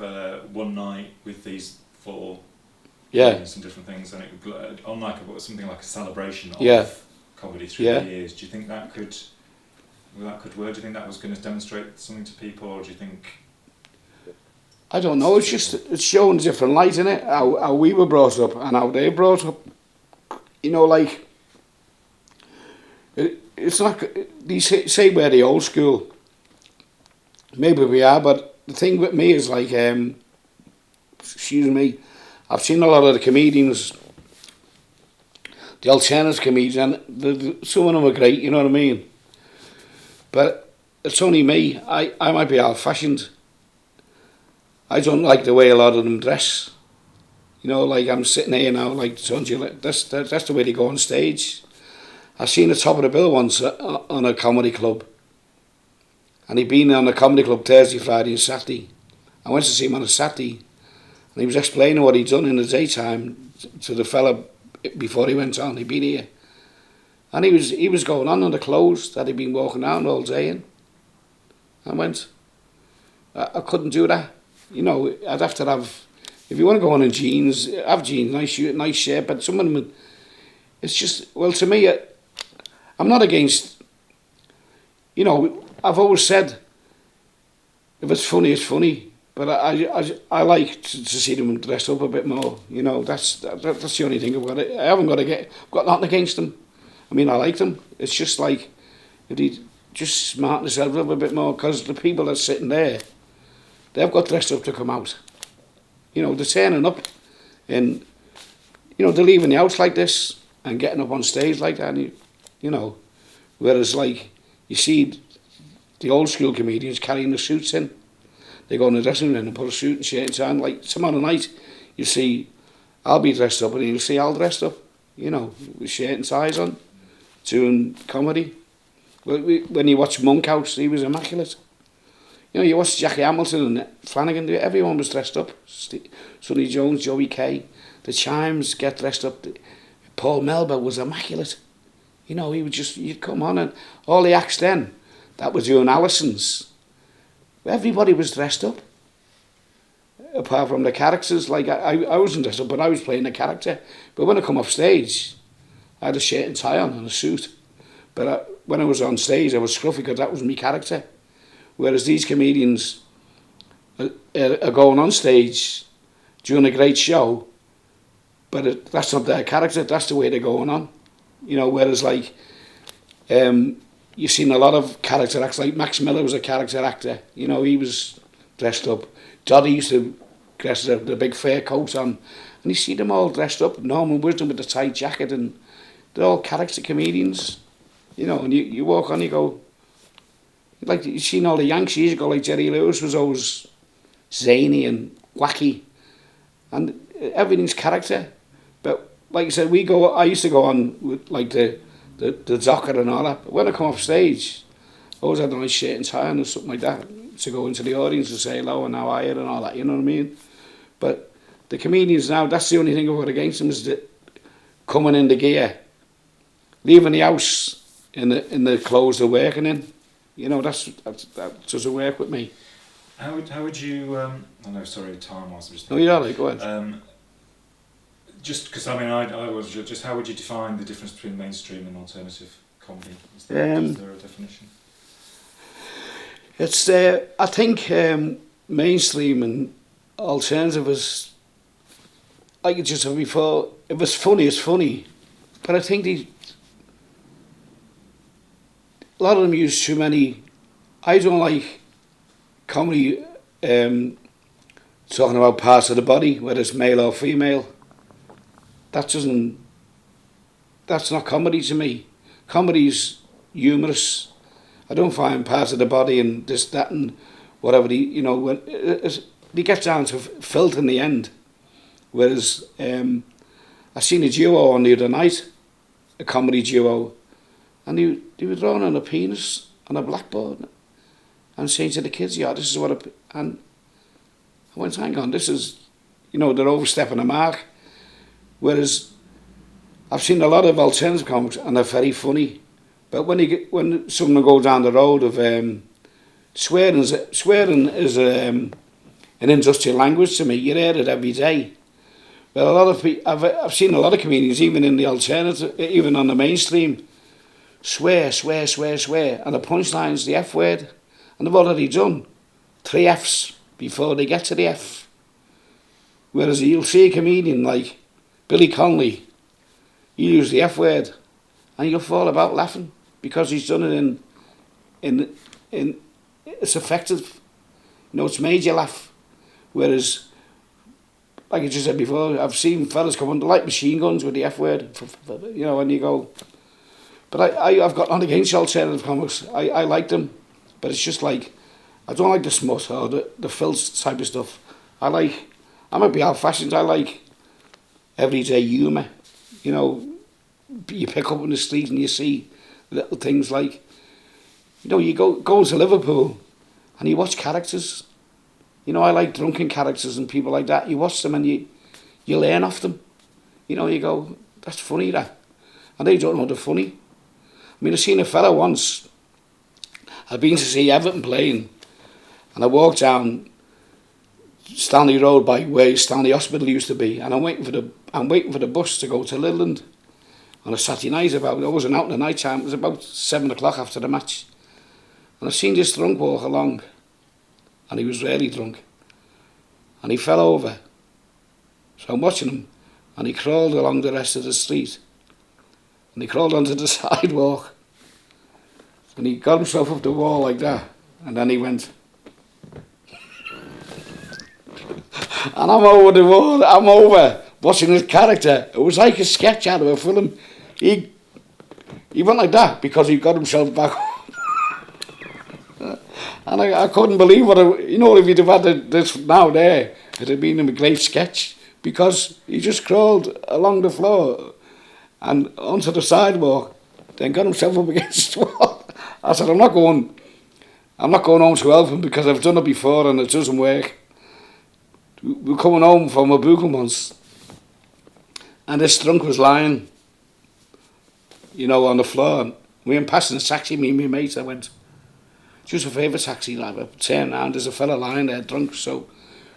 one night with these four things and different things, and it would on like something like a celebration of comedy through the years, do you think that could work? Do you think that was going to demonstrate something to people, or do you think? I don't know. It's showing different light in it. How we were brought up and how they brought up. You know, like it's not. They say we're the old school. Maybe we are, but the thing with me is like, excuse me, I've seen a lot of the comedians, the alternative comedians, and some of them are great, you know what I mean? But it's only me. I might be old-fashioned. I don't like the way a lot of them dress. You know, like I'm sitting here now, like, don't you, that's the way they go on stage. I seen the Top of the Bill once on a comedy club. And he'd been on a comedy club Thursday, Friday and Saturday. I went to see him on a Saturday and he was explaining what he'd done in the daytime to the fella before he went on. He'd been here. And he was going on the clothes that he'd been walking around all day in. I went, I couldn't do that. You know, I'd have to have, if you want to go on in jeans, have jeans, nice shirt, but some of them, it's just, well, to me, I'm not against, you know, I've always said, if it's funny, it's funny. But I like to see them dressed up a bit more. You know, that's the only thing I've got. I haven't got nothing against them. I mean, I like them. It's just like, if they just smarten themselves up a bit more, because the people that's sitting there, they've got dressed up to come out. You know, they're turning up, and you know, they're leaving the house like this and getting up on stage like that. And you know, whereas like you see the old school comedians carrying the suits in. they go in the dressing room and put a suit and shirt and tie on. Like tomorrow night, you see, I'll be dressed up and you'll see Al dressed up, you know, with shirt and ties on, doing comedy. When you watch Monk House, he was immaculate. You know, you watch Jackie Hamilton and Flanagan, everyone was dressed up. Sonny Jones, Joey Kay, the Chimes get dressed up. Paul Melba was immaculate. You know, he would just, you'd come on and all the acts then, that was doing Allison's. Everybody was dressed up. Apart from the characters, like I wasn't dressed up, but I was playing a character. But when I come off stage, I had a shirt and tie on and a suit. But when I was on stage, I was scruffy because that was my character. Whereas these comedians are going on stage, doing a great show, but that's not their character, that's the way they're going on. You know, whereas like, you've seen a lot of character acts, like Max Miller was a character actor, you know, he was dressed up. Doddy used to dress the big fur coat on, and you see them all dressed up. Norman Wisdom with the tight jacket, and they're all character comedians, you know, and you walk on, you go, like you've seen all the Yanks years ago, like Jerry Lewis was always zany and wacky, and everything's character. But like I said, I used to go on with like the Docker and all that. But when I come off stage, I always had a nice shirt and tie on or something like that to go into the audience and say hello and how are you and all that, you know what I mean? But the comedians now, that's the only thing I've got against them, is that coming in the gear, leaving the house in the clothes they're working in. You know, that doesn't work with me. How would you? I know, sorry, time was just. No, you're right. Go ahead. Just because I was just, how would you define the difference between mainstream and alternative comedy? Is there a definition? It's I think mainstream and alternative is, like you just said before, if it's funny, it's funny. But I think a lot of them use too many. I don't like comedy talking about parts of the body, whether it's male or female. That's not comedy to me. Comedy's humorous. I don't find parts of the body and this, that and whatever, when they get down to filth in the end. Whereas I seen a duo on the other night, a comedy duo, and they were drawing on a penis on a blackboard and saying to the kids, yeah, this is what and I went, hang on, this is, they're overstepping the mark. Whereas I've seen a lot of alternative comics and they're very funny. But when someone go down the road of swearing is an industrial language to me. You hear it every day. But a lot of people, I've seen a lot of comedians, even in the alternative, even on the mainstream, swear, and the punchline's the F word, and they've already done 3 Fs before they get to the F. Whereas you'll see a comedian like Billy Connolly, he used the F word, and you'll fall about laughing because he's done it in it's effective. It's made you laugh. Whereas, like I just said before, I've seen fellas come under like machine guns with the F word, and you go. But I've got on against alternative comics. I like them, but it's just like, I don't like the smut or the filth type of stuff. I might be old-fashioned, I like everyday humour. You pick up on the street and you see little things like, you go to Liverpool and you watch characters. I like drunken characters and people like that. You watch them and you learn off them. You go, that's funny, that. And they don't know they're funny. I seen a fella once, I'd been to see Everton playing, and I walked down Stanley Road by where Stanley Hospital used to be, and I'm waiting for the bus to go to Lidland on a Saturday night. I wasn't out in the night time. It was about 7 o'clock after the match, and I seen this drunk walk along, and he was really drunk, and he fell over. So I'm watching him, and he crawled along the rest of the street, and he crawled onto the sidewalk, and he got himself up the wall like that, and then he went. And I'm over the wall, I'm over watching his character. It was like a sketch out of a film. He went like that because he got himself back. And I couldn't believe if you'd have had this now there, it'd have been a great sketch, because he just crawled along the floor and onto the sidewalk, then got himself up against the wall. I said, I'm not going home to help him, because I've done it before and it doesn't work. We're coming home from a booking once, and this drunk was lying, on the floor. We went past in a taxi, me and my mate. I went, just a favour, taxi driver. Turn around, there's a fella lying there drunk. So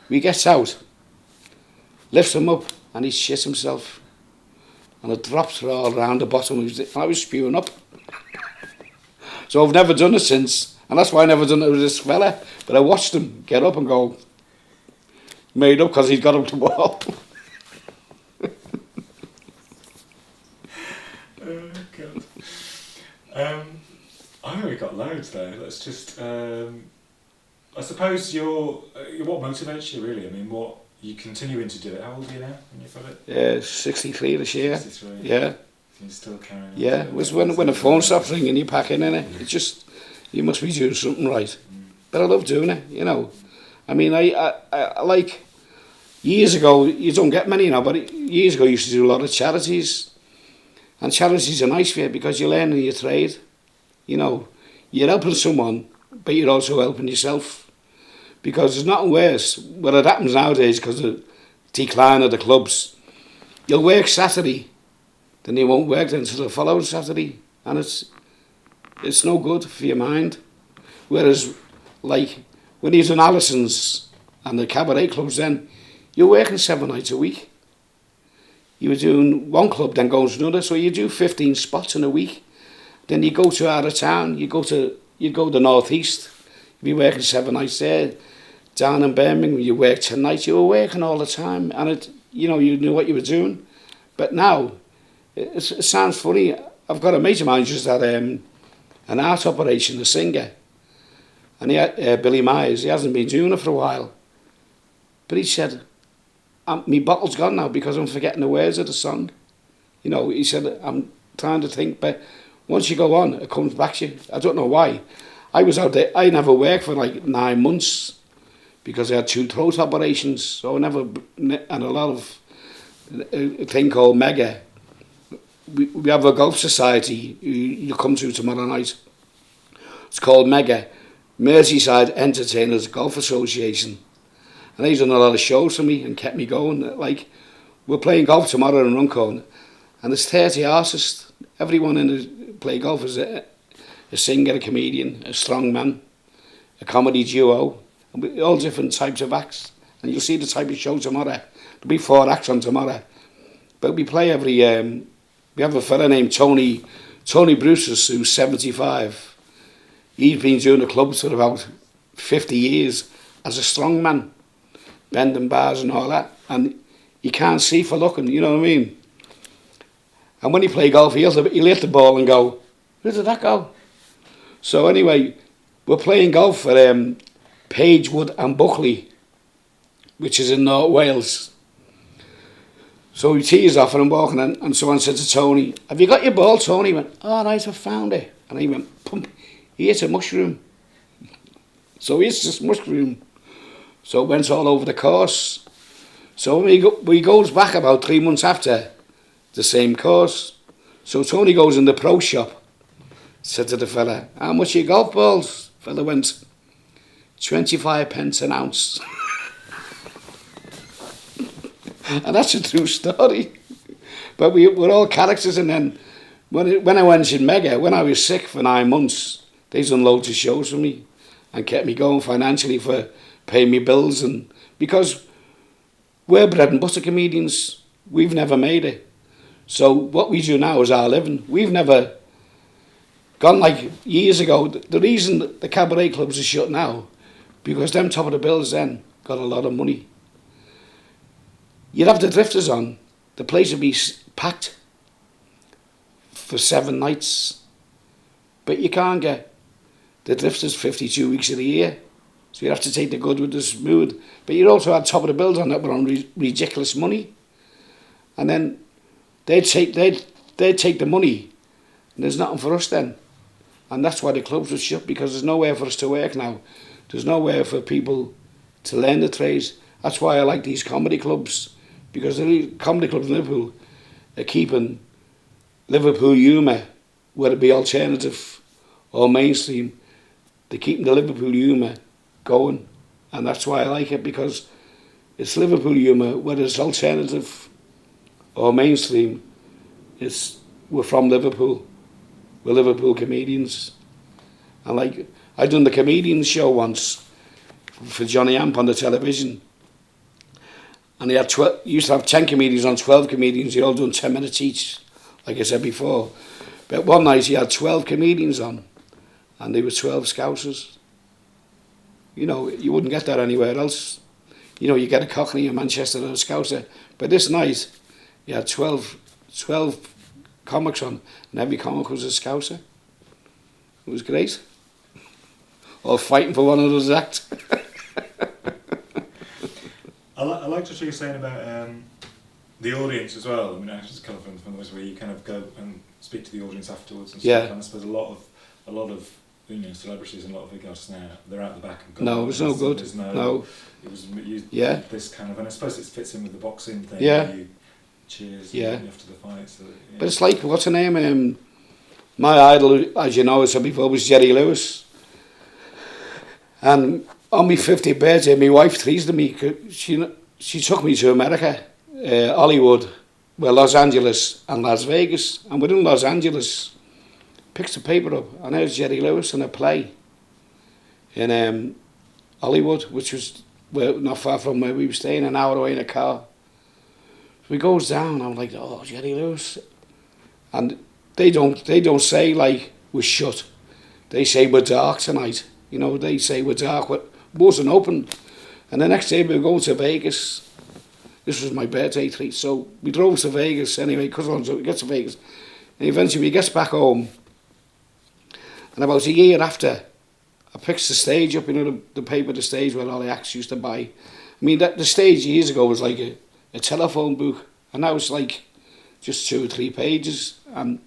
we gets out, lifts him up, and he shit himself. And it drops all around the bottom. I was spewing up. So I've never done it since. And that's why I never done it with this fella. But I watched him get up and go, made up, because he'd got up the wall. Oh, God. I think we've got loads though. Let's just, I suppose what motivates you really? I mean, what, you continuing to do it? How old are you now when you've got it? Yeah, 63 this year. 63. Yeah. You're still carrying on. Yeah, it was when the phone stops ringing, you pack in it. It's just, you must be doing something right. But I love doing it, I mean, I like, years ago, you don't get many now, but years ago I used to do a lot of charities. And charities are nice for you, because you're learning your trade. You're helping someone, but you're also helping yourself. Because there's nothing worse. What it happens nowadays, because of the decline of the clubs, you'll work Saturday, then you won't work until the following Saturday. And it's no good for your mind. Whereas, like, when you're in Allison's and the cabaret clubs, then you're working 7 nights a week. You were doing one club, then going to another, so you do 15 spots in a week. Then you go to out of town, you go to the northeast, you'd be working 7 nights there. Down in Birmingham, you work 10 nights, you were working all the time, and you knew what you were doing. But now, it sounds funny, I've got a mate of mine just had an art operation, a singer, and he had Billy Myers. He hasn't been doing it for a while, but he said, my bottle's gone now because I'm forgetting the words of the song. He said, I'm trying to think, but once you go on, it comes back to you. I don't know why. I was out there, I never worked for like 9 months because I had 2 throat operations, so I never, and a lot of, a thing called Mega. We have a golf society you come to tomorrow night. It's called Mega, Merseyside Entertainers Golf Association. And he's done a lot of shows for me and kept me going. Like, we're playing golf tomorrow in Runcorn, and there's 30 artists. Everyone in the play golf is a singer, a comedian, a strongman, a comedy duo, and all different types of acts. And you'll see the type of show tomorrow. There'll be 4 acts on tomorrow. But we play every... we have a fella named Tony Bruce, who's 75. He's been doing the clubs for about 50 years as a strongman, bending bars and all that. And you can't see for looking, you know what I mean? And when you play golf, he'll hit the ball and go, where did that go? So anyway, we're playing golf for Pagewood and Buckley, which is in North Wales. So he tees off and I'm walking and someone said to Tony, have you got your ball, Tony? He went, oh, right, I found it. And he went, pump. He hit a mushroom. So he hits this mushroom. So it went all over the course. So when he goes back about 3 months after, the same course. So Tony goes in the pro shop, said to the fella, how much are your golf balls? Fella went, 25 pence an ounce. And that's a true story. But we're all characters. And then when I went in Mega, when I was sick for 9 months, they done loads of shows for me and kept me going financially for paying me bills. And because we're bread and butter comedians, we've never made it. So what we do now is our living. We've never gone like years ago. The reason that the cabaret clubs are shut now, because them top of the bills then got a lot of money. You'd have the drifters on, the place would be packed for 7 nights. But you can't get the drifters 52 weeks of the year. So you have to take the good with the smooth. But you also had top of the bills on that were on ridiculous money. And then they'd take the money, and there's nothing for us then. And that's why the clubs were shut, because there's nowhere for us to work now. There's nowhere for people to learn the trades. That's why I like these comedy clubs, because the comedy clubs in Liverpool are keeping Liverpool humour, whether it be alternative or mainstream, they're keeping the Liverpool humour going. And that's why I like it, because it's Liverpool humour, whether it's alternative or mainstream, we're from Liverpool. We're Liverpool comedians. And like, I done the comedian show once for Johnny Amp on the television. And he had used to have 10 comedians on, 12 comedians, they all done 10 minutes each, like I said before. But one night he had 12 comedians on, and they were 12 Scousers. You know, you wouldn't get that anywhere else. You know, you get a Cockney in Manchester and a Scouser. But this night, he had 12 comics on, and every comic was a Scouser. It was great. All fighting for one another's act. I liked what you were saying about the audience as well. I mean, I just kind of from those where you kind of go and speak to the audience afterwards and stuff. Yeah. And I suppose a lot of celebrities and a lot of big artists now, they're out the back and no, it was no good. No. It was this kind of, and I suppose it fits in with the boxing thing. Yeah. You cheers after the fight. So, yeah. But it's like, what's her name? My idol, as you know, I said before, was Jerry Lewis. And on my 50th birthday, my wife teased me. She took me to America, Hollywood, Los Angeles and Las Vegas. And within Los Angeles, picked the paper up, and there's Jerry Lewis in a play in Hollywood, which was not far from where we were staying, an hour away in a car. So he goes down, I'm like, oh, Jerry Lewis. And they don't say, like, we're shut. They say we're dark tonight. You know, they say we're dark, but wasn't open. And the next day we were going to Vegas. This was my birthday treat, so we drove to Vegas anyway, so we get to Vegas. And eventually we get back home. And about a year after, I picked the stage up, you know, the paper, the stage where all the acts used to buy. I mean, the stage years ago was like a telephone book, and now it's like just 2 or 3 pages. And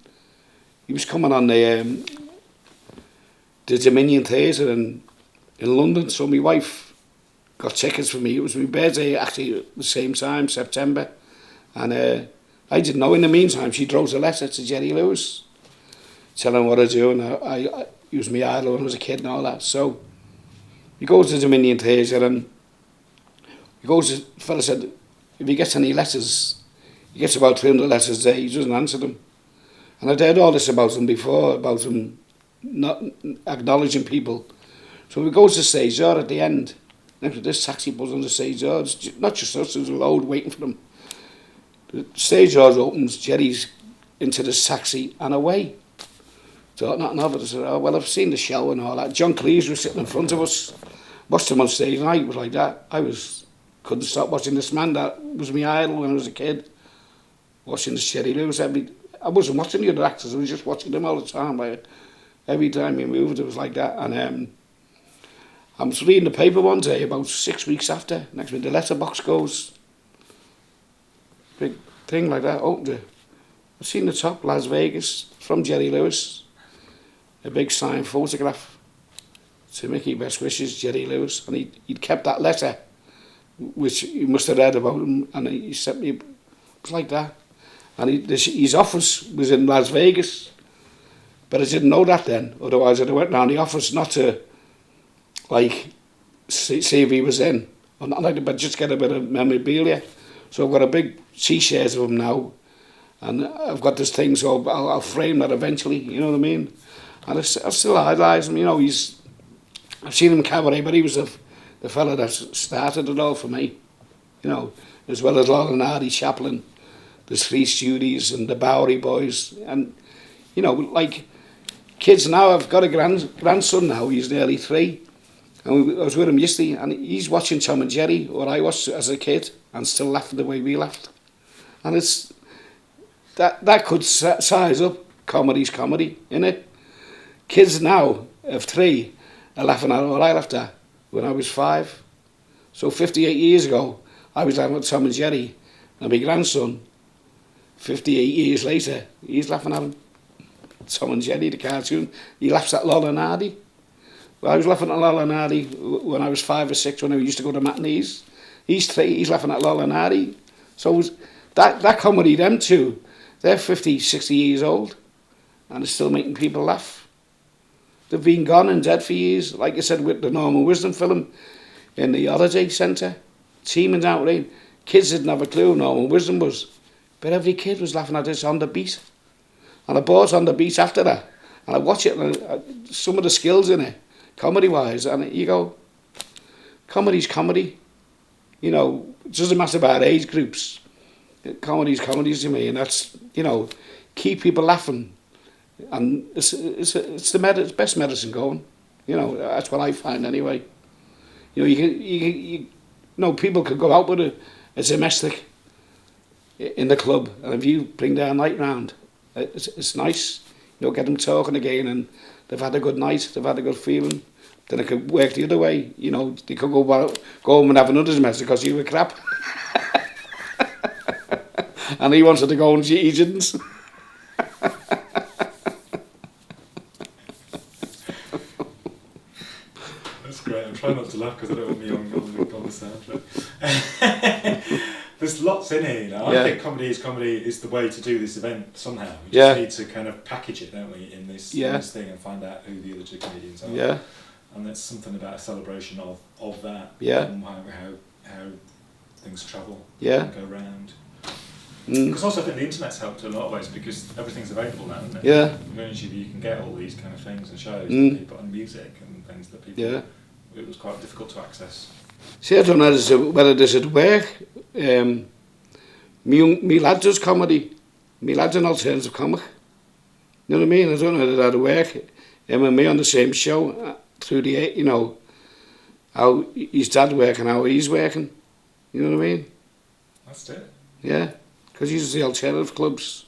he was coming on the Dominion Theatre in London, so my wife got tickets for me. It was my birthday actually at the same time, September, and I didn't know. In the meantime, she wrote a letter to Jerry Lewis, telling him what I do, and he was my idol when I was a kid and all that. So he goes to the Dominion Theatre, and the fella said, if he gets any letters, he gets about 300 letters a day, he doesn't answer them. And I'd heard all this about him before, about him not acknowledging people. So we go to the stage door at the end. Next to this taxi pulls on the stage door. It's not just us, there's a load waiting for them. The stage door opens, Jerry's into the taxi and away. Thought nothing of it. I said, oh, well, I've seen the show and all that. John Cleese was sitting in front of us, watched him on stage, and I was like that. Couldn't stop watching this man. That was my idol when I was a kid. Watching this Jerry Lewis. I wasn't watching the other actors, I was just watching them all the time. Every time he moved, it was like that. And I was reading the paper one day, about 6 weeks after. Next week, the letterbox goes. Big thing like that, opened it. I've seen the top, Las Vegas, from Jerry Lewis. A big signed photograph. To Micky, best wishes, Jerry Lewis. And he'd kept that letter, which he must have read about him, and he sent me. It was like that. And his office was in Las Vegas. But I didn't know that then. Otherwise, I'd have went round the office not to, like, see if he was in. Or not like that, but just get a bit of memorabilia. So I've got a big T-shirt of him now. And I've got this thing, so I'll frame that eventually, you know what I mean? And I still idolise him, you know. I've seen him in cabaret, but he was the fella that started it all for me. You know, as well as Laurel and Hardy, Chaplin, the Three Stooges and the Bowery Boys. And, you know, like... Kids now, I've got a grandson now, he's nearly 3. And I was with him yesterday, and he's watching Tom and Jerry, or I watched as a kid, and still laughing the way we laughed. And it's that could size up comedy's comedy, innit? Kids now of 3 are laughing at what I laughed at when I was 5. So 58 years ago, I was laughing at Tom and Jerry, and my grandson, 58 years later, he's laughing at him. Tom and Jerry, the cartoon. He laughs at Lola and Hardy. Well, I was laughing at Lola and Hardy when I was 5 or 6 when I used to go to matinees. He's 3, he's laughing at Lola and Hardy. So that comedy, them two, they're 50, 60 years old and they're still making people laugh. They've been gone and dead for years. Like I said with the Norman Wisdom film in the Holiday Centre, teeming out rain. Kids didn't have a clue who Norman Wisdom was. But every kid was laughing at this On the Beat. And I bought On the Beat after that. And I watch it and some of the skills in it, comedy-wise, and you go, comedy's comedy. You know, it doesn't matter about age groups. Comedy's comedy to me, and that's, you know, keep people laughing. And it's the best medicine going. You know, that's what I find anyway. You know, you know, people could go out with a domestic in the club, and if you bring their night round, it's nice. You know, get them talking again, and they've had a good night, they've had a good feeling. Then it could work the other way. You know, they could go home and have another domestic because you were crap. And he wanted to go and he didn't. That's great. I'm trying not to laugh because I don't want me on the soundtrack. There's lots in here, you know. Yeah. I think comedy is the way to do this event somehow. We just need to kind of package it, don't we, in this thing and find out who the other two comedians are. Yeah. And there's something about a celebration of that. Yeah. And how things travel and go round. Because also I think the internet's helped in a lot of ways because everything's available now, isn't it? Yeah. You can get all these kind of things and shows that people, and music and things that people, it was quite difficult to access. See, I don't know whether this would work. Me lad does comedy. Me lad's an alternative comic. You know what I mean? I don't know whether that'd work. Him and me on the same show through the, you know, how his dad working, how he's working. You know what I mean? That's it. Yeah. Because he's the alternative clubs.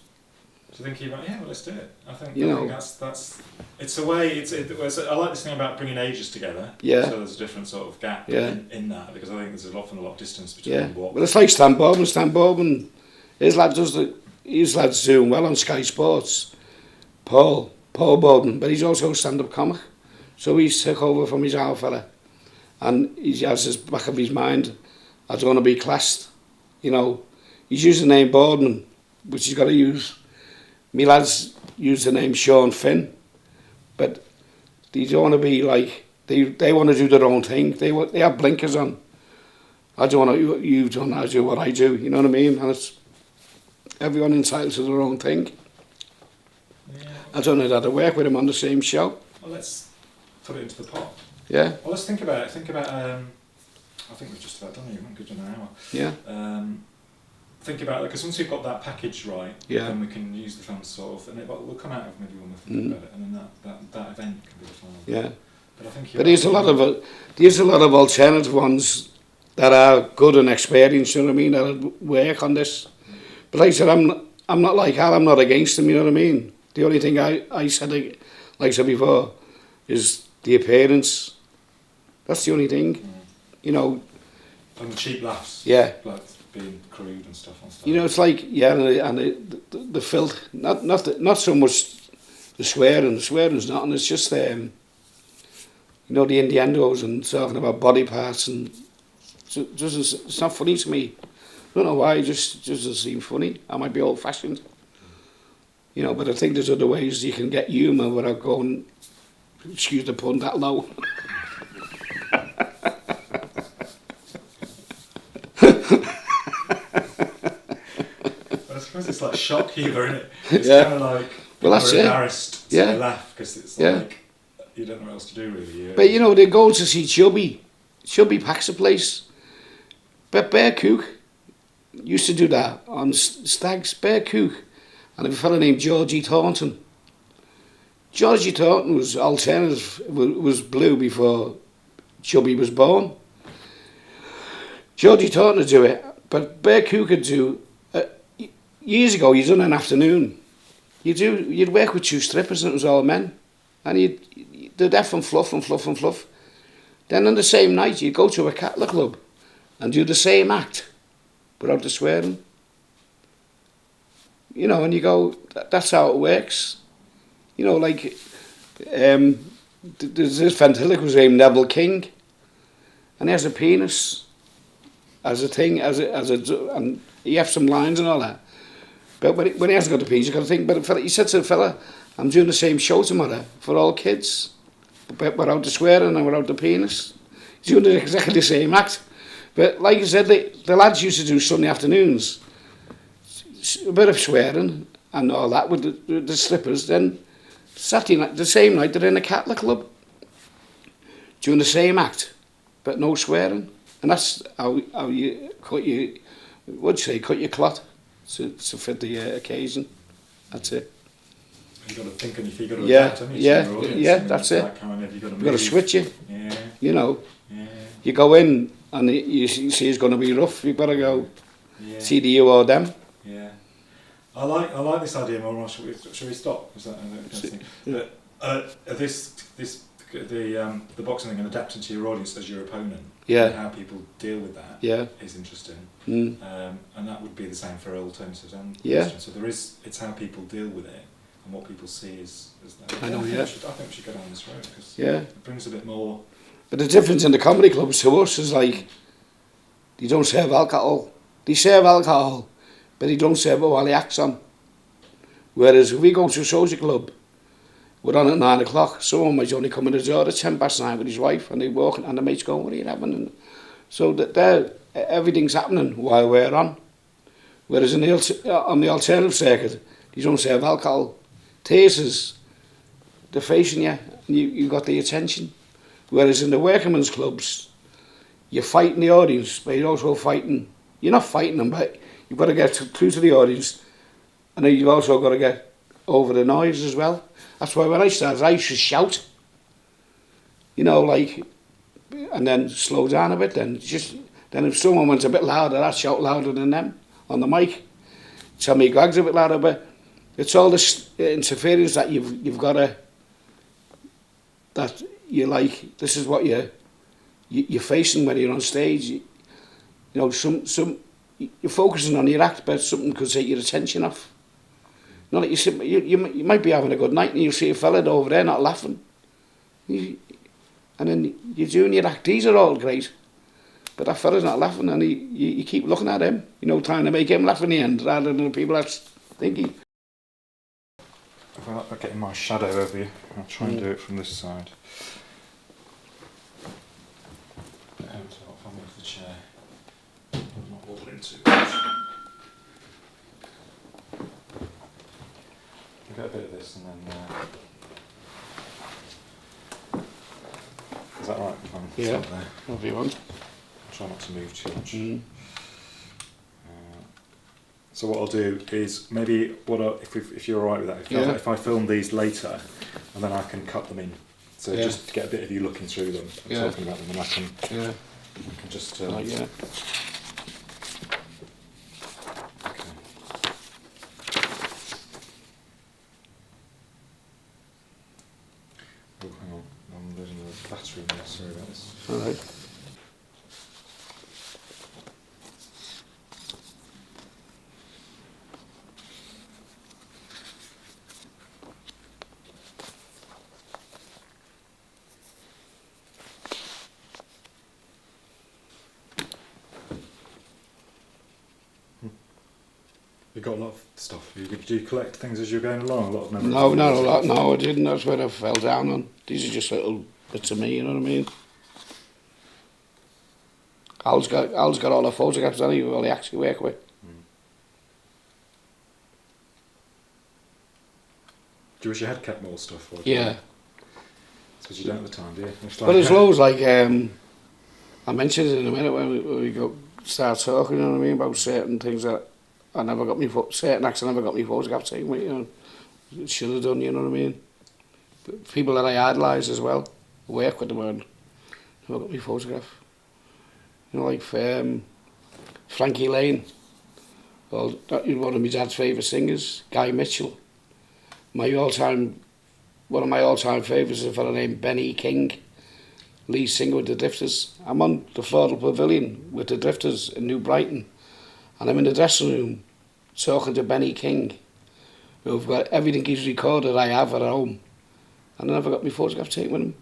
So thinking about, well, let's do it. I think that's it's a way. I like this thing about bringing ages together. Yeah. So there's a different sort of gap in that because I think there's often a lot of distance between. Yeah. What. Well, it's like Stan Bob, his lad's doing well on Sky Sports. Paul Bowden, but he's also a stand-up comic. So he's took over from his old fella, and he has his back of his mind, I don't want to be classed, you know. He's used the name Boardman, which he's got to use. Me lads use the name Sean Finn, but they don't want to be like, they want to do their own thing. They have blinkers on. I don't want to, you don't know, I do what I do, you know what I mean? And it's everyone entitled to their own thing. Yeah. I don't know how to work with him on the same show. Well, let's put it into the pot. Yeah. Well, let's think about it. I think we've just about done it. We've good in an hour. Yeah. Think about it, because once we've got that package right, then we can use the film sort of, and it will come out of maybe when we think about it, and then that event can be the final. Yeah. But I think there's a lot of alternative ones that are good and experienced, you know what I mean, that work on this. But like I said, I'm not like Al, I'm not against them, you know what I mean. The only thing I said, like I said before, is the appearance. That's the only thing, you know. And the cheap laughs. Yeah. Like being crude and stuff on stuff. You know, it's like, and the filth, not so much the swearing. The swearing's not, and it's just, you know, the innuendos and talking about body parts, and it's not funny to me. I don't know why, it just doesn't seem funny. I might be old-fashioned. You know, but I think there's other ways you can get humour without going, excuse the pun, that low. I suppose it's like shock humour, isn't it? It's kind of like you're embarrassed to laugh because it's like you don't know what else to do really. But you know, they go to see Chubby. Chubby packs a place. But Bear Cook used to do that on Stags. Bear Cook and a fellow named Georgie Thornton. Georgie Thornton was alternative, was blue before Chubby was born. Georgie Thornton would do it, but Bear Cook could do. Years ago, you done an afternoon. You'd work with 2 strippers, and it was all men, and they'd have from fluff. Then on the same night, you'd go to a cattle club and do the same act without the swearing. You know, and you go, that's how it works. You know, like, there's this ventriloquist named Neville King, and he has a penis as a thing, and he has some lines and all that. But when he hasn't got a penis, you've got to think, but he said to the fella, I'm doing the same show tomorrow for all kids, but without the swearing and without the penis. He's doing exactly the same act. But like I said, the lads used to do Sunday afternoons, a bit of swearing and all that with the slippers. Then Saturday night, the same night, they're in a Catholic club, doing the same act, but no swearing. And that's how you cut your cloth to fit the occasion. That's it. You've got to think on your feet, you've got to adapt, haven't you? That's it. You've got to switch it. Yeah. You know, Yeah. you go in and you see it's going to be rough, you've got to go see the you or them. Yeah. I like this idea more. Shall we stop? Is that the boxing thing and adapting to your audience as your opponent? Yeah. And how people deal with that. Yeah. Is interesting. Mm. And that would be the same for alternatives and Christians. So it's how people deal with it and what people see as that. I know. I think we should go down this road because it brings a bit more. But the difference in the comedy clubs to us is like, they don't serve alcohol. They serve alcohol, but they don't serve it while the act's on. Whereas if we go to a social club, we're on at 9 o'clock, someone might only come in the door at 9:10 with his wife, and they walk, and the mates go, what are you having? And so that everything's happening while we're on. Whereas on the alternative circuit, they don't serve alcohol. Tasers, they're facing you, and you got the attention. Whereas in the workingmen's clubs, you're fighting the audience, but you're also fighting. You're not fighting them, but you've got to get through to the audience, and then you've also got to get over the noise as well. That's why when I started, I used to shout. You know, like, and then slow down a bit. Then if someone went a bit louder, I'd shout louder than them on the mic. Tell me Greg's a bit louder, but it's all this interference that you've got to. That you like. This is what you're facing when you're on stage. You know, you're focusing on your act, but something could take your attention off. You know, like you might be having a good night and you see a fella over there not laughing. And then you're doing your act, these are all great. But that fella's not laughing and you keep looking at him, you know, trying to make him laugh in the end rather than the people that's thinking. If I like getting my shadow over you, I'll try and do it from this side. So I'll move the chair. I'm not wobbling too much. I'll get a bit of this and then. Is that right? Yeah, whatever you want. I'll try not to move too much. Mm. So what I'll do is maybe if you're alright with that, if I film these later, and then I can cut them in. So just to get a bit of you looking through them, and talking about them, and I can just. Okay. Oh, hang on, I'm losing the battery in there. Sorry about this. All right. You got a lot of stuff. Do you collect things as you're going along? A lot of memories? No, not a lot. No, I didn't. That's where I fell down on. These are just little bits of me. You know what I mean? Al's got all the photographs that he really actually work with. Do you wish you had kept more stuff? Yeah. Because you don't at the time, do you? But there's loads like I mentioned it in a minute when we start talking. You know what I mean, about certain things that. I never got certain acts I never got me photographs taken with, you know. Should have done, you know what I mean? But people that I idolise as well, work with them and never got me photograph. You know, like Frankie Lane, well, one of my dad's favourite singers, Guy Mitchell. One of my all-time favourites is a fellow named Benny King, lead singer with the Drifters. I'm on the Floral Pavilion with the Drifters in New Brighton. And I'm in the dressing room talking to Benny King. who've got everything he's recorded I have at home. And I never got my photograph taken with him.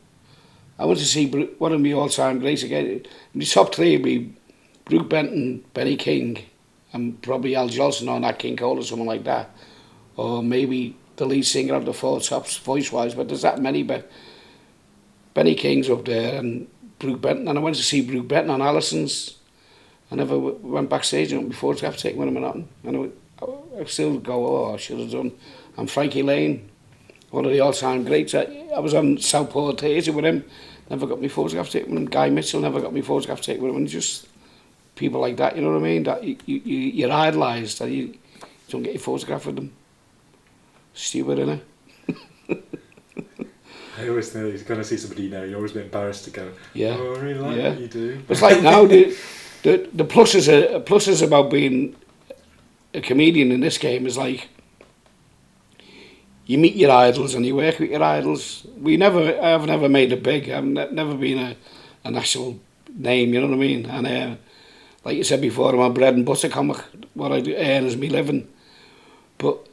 I went to see one of my all-time greats again. My top three would be Brooke Benton, Benny King, and probably Al Jolson on that King Cole or something like that. Or maybe the lead singer of the Four Tops voice-wise, but there's that many. But Benny King's up there and Brooke Benton. And I went to see Brooke Benton on Allison's. I never went backstage and got my photograph taken with him or nothing. And I still go, oh, I should have done. And Frankie Lane, one of the all-time greats. I was on Southport Theatre with him. Never got my photograph taken with him. Guy Mitchell never got my photograph taken with him. And just people like that, you know what I mean? That you're idolised and you don't get your photograph with them. Stupid, innit? I always know you're going to see somebody you know, you're always a bit embarrassed to go, yeah. oh, I really like what you do. It's like now, the pluses about being a comedian in this game is like, you meet your idols and you work with your idols. I've never made it big. I've never been a national name, you know what I mean? And like you said before, I'm a bread and butter comic. What I do earn is me living. But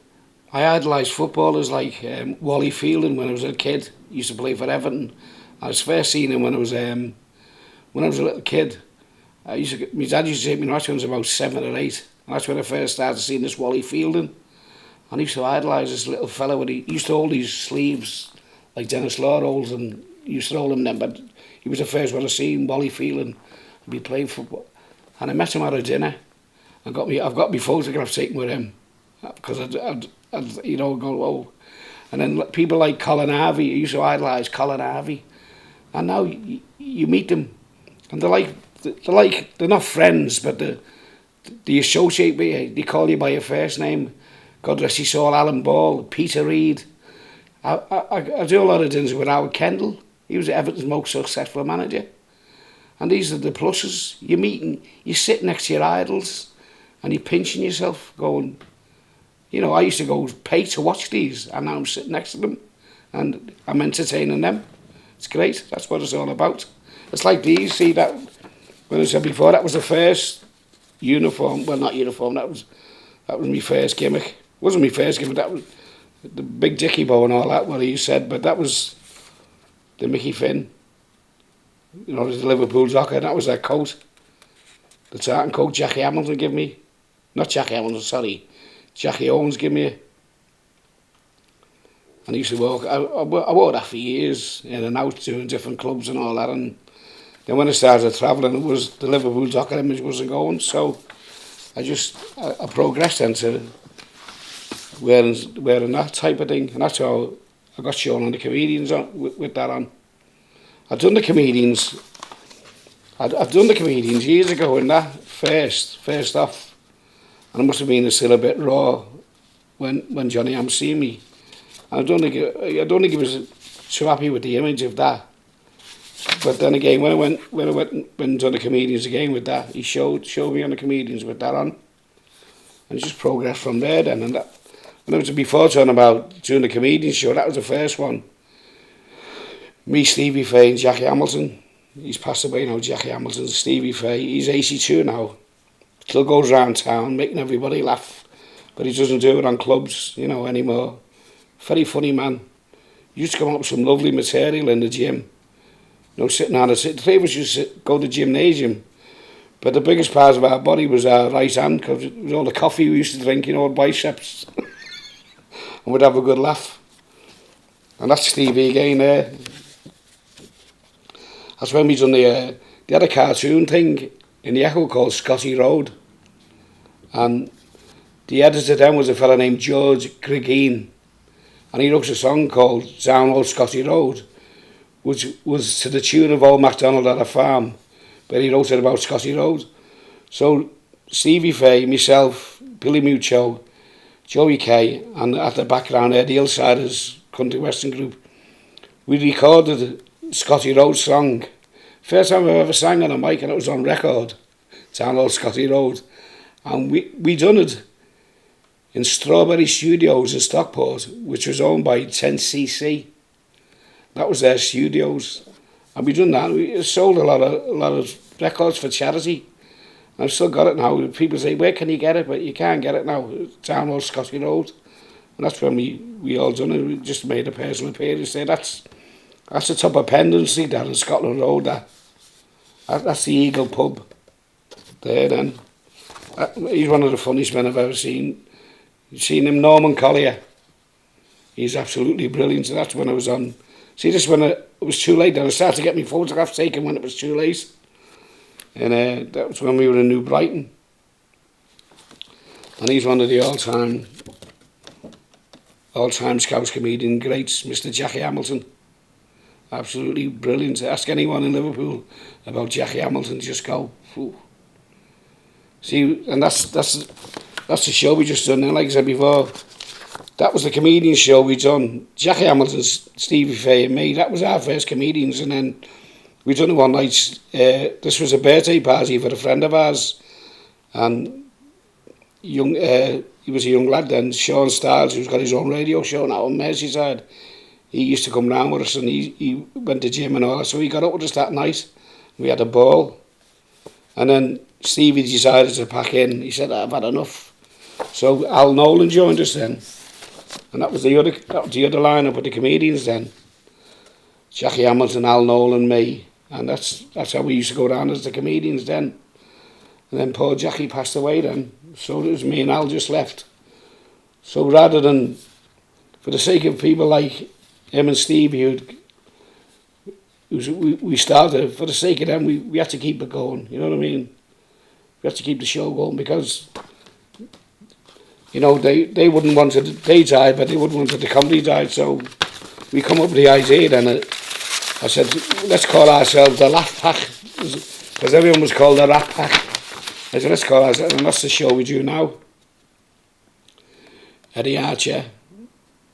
I idolise footballers like Wally Fielding when I was a kid. He used to play for Everton. I was first seen him when I was a little kid. My dad used to take me to watch when I was about 7 or 8. And that's when I first started seeing this Wally Fielding. And he used to idolise this little fella when he used to hold his sleeves like Dennis Law holds, and he used to hold them then, but he was the first one I seen, Wally Fielding, and be playing football. And I met him at a dinner and I've got my photograph taken with him because I'd you know, go, oh. And then people like Colin Harvey, I used to idolise Colin Harvey. And now you meet them and they're not friends, but they associate with you, they call you by your first name. God rest his soul, Alan Ball, Peter Reid. I do a lot of dinners with Howard Kendall. He was Everton's most successful manager. And these are the pluses. You're meeting, you sit next to your idols and you're pinching yourself going, you know, I used to go pay to watch these and now I'm sitting next to them and I'm entertaining them. It's great. That's what it's all about. It's like these, see that, when I said before, that was the first uniform, well not uniform, that was my first gimmick. It wasn't my first gimmick, that was the big dicky bow and all that, what he said, but that was the Mickey Finn. You know, the Liverpool jockey, and that was their coat. The tartan coat Jackie Hamilton gave me. Not Jackie Hamilton, sorry. Jackie Owens gave me. And I used to walk, I wore that for years, in and out, doing different clubs and all that, and then when I started travelling, it was the Liverpool jockey image wasn't going, so I progressed into wearing that type of thing, and that's how I got shown on the comedians with that on. I've done the comedians years ago in that first off, and I must have been still a bit raw when Johnny Am seen me. And I don't think he was too happy with the image of that. But then again, when I went and done the comedians again with that, he showed me on the comedians with that on, and just progressed from there. Then and that, when I was before talking about doing the comedian show, that was the first one. Me, Stevie Fay, and Jackie Hamilton. He's passed away now. Jackie Hamilton, Stevie Fay. He's 82 now. Still goes around town making everybody laugh, but he doesn't do it on clubs, you know, anymore. Very funny man. He used to come up with some lovely material in the gym. You know, sitting on the three of us used to go to the gymnasium, but the biggest part of our body was our right hand because it was all the coffee we used to drink, you know, biceps, and we'd have a good laugh. And that's Stevie again there. That's when we done they had a cartoon thing in the Echo called Scotty Road, and the editor then was a fella named George Grigeen, and he wrote a song called Down Old Scotty Road, which was to the tune of Old MacDonald at a Farm, but he wrote it about Scotty Road. So Stevie Fay, myself, Billy Mucho, Joey Kay, and at the background there, the Hillsiders Country Western group, we recorded Scotty Road song. First time I ever sang on a mic, and it was on record, Down Old Scotty Road. And we done it in Strawberry Studios in Stockport, which was owned by 10cc. That was their studios, and we done that. We sold a lot of records for charity. I've still got it now. People say, where can you get it? But you can't get it now. Down Old Scotty Road. And that's when we all done it. We just made a personal appearance there. That's the top of Pendon Street down in Scotland Road. That's the Eagle pub there then. He's one of the funniest men I've ever seen. You've seen him, Norman Collier. He's absolutely brilliant. So that's when I was on. See, this when it was too late. Then I started to get my photographs taken when it was too late. And that was when we were in New Brighton. And he's one of the all-time Scouse comedian greats, Mr. Jackie Hamilton. Absolutely brilliant. Ask anyone in Liverpool about Jackie Hamilton, just go. Phew. See, and that's the show we just done. And like I said before, that was the comedian show we done. Jackie Hamilton, Stevie Fay and me, that was our first comedians. And then we done it one night. This was a birthday party for a friend of ours. And he was a young lad then, Sean Stiles, who's got his own radio show now on Merseyside. He used to come round with us and he went to gym and all that. So he got up with us that night. We had a ball. And then Stevie decided to pack in. He said, I've had enough. So Al Nolan joined us then. And that was the other lineup of the comedians then. Jackie Hamilton, Al Nolan, me. And that's how we used to go down as the comedians then. And then poor Jackie passed away then. So it was me and Al just left. So rather than, for the sake of people like him and Stevie, we started, for the sake of them, we had to keep it going, you know what I mean? We had to keep the show going because, you know, they wouldn't want it, they died, but they wouldn't want it, the comedy died, so we come up with the idea then. I said, let's call ourselves the Laugh Pack, because everyone was called the Rat Pack. I said, let's call ourselves, and that's the show we do now. Eddie Archer,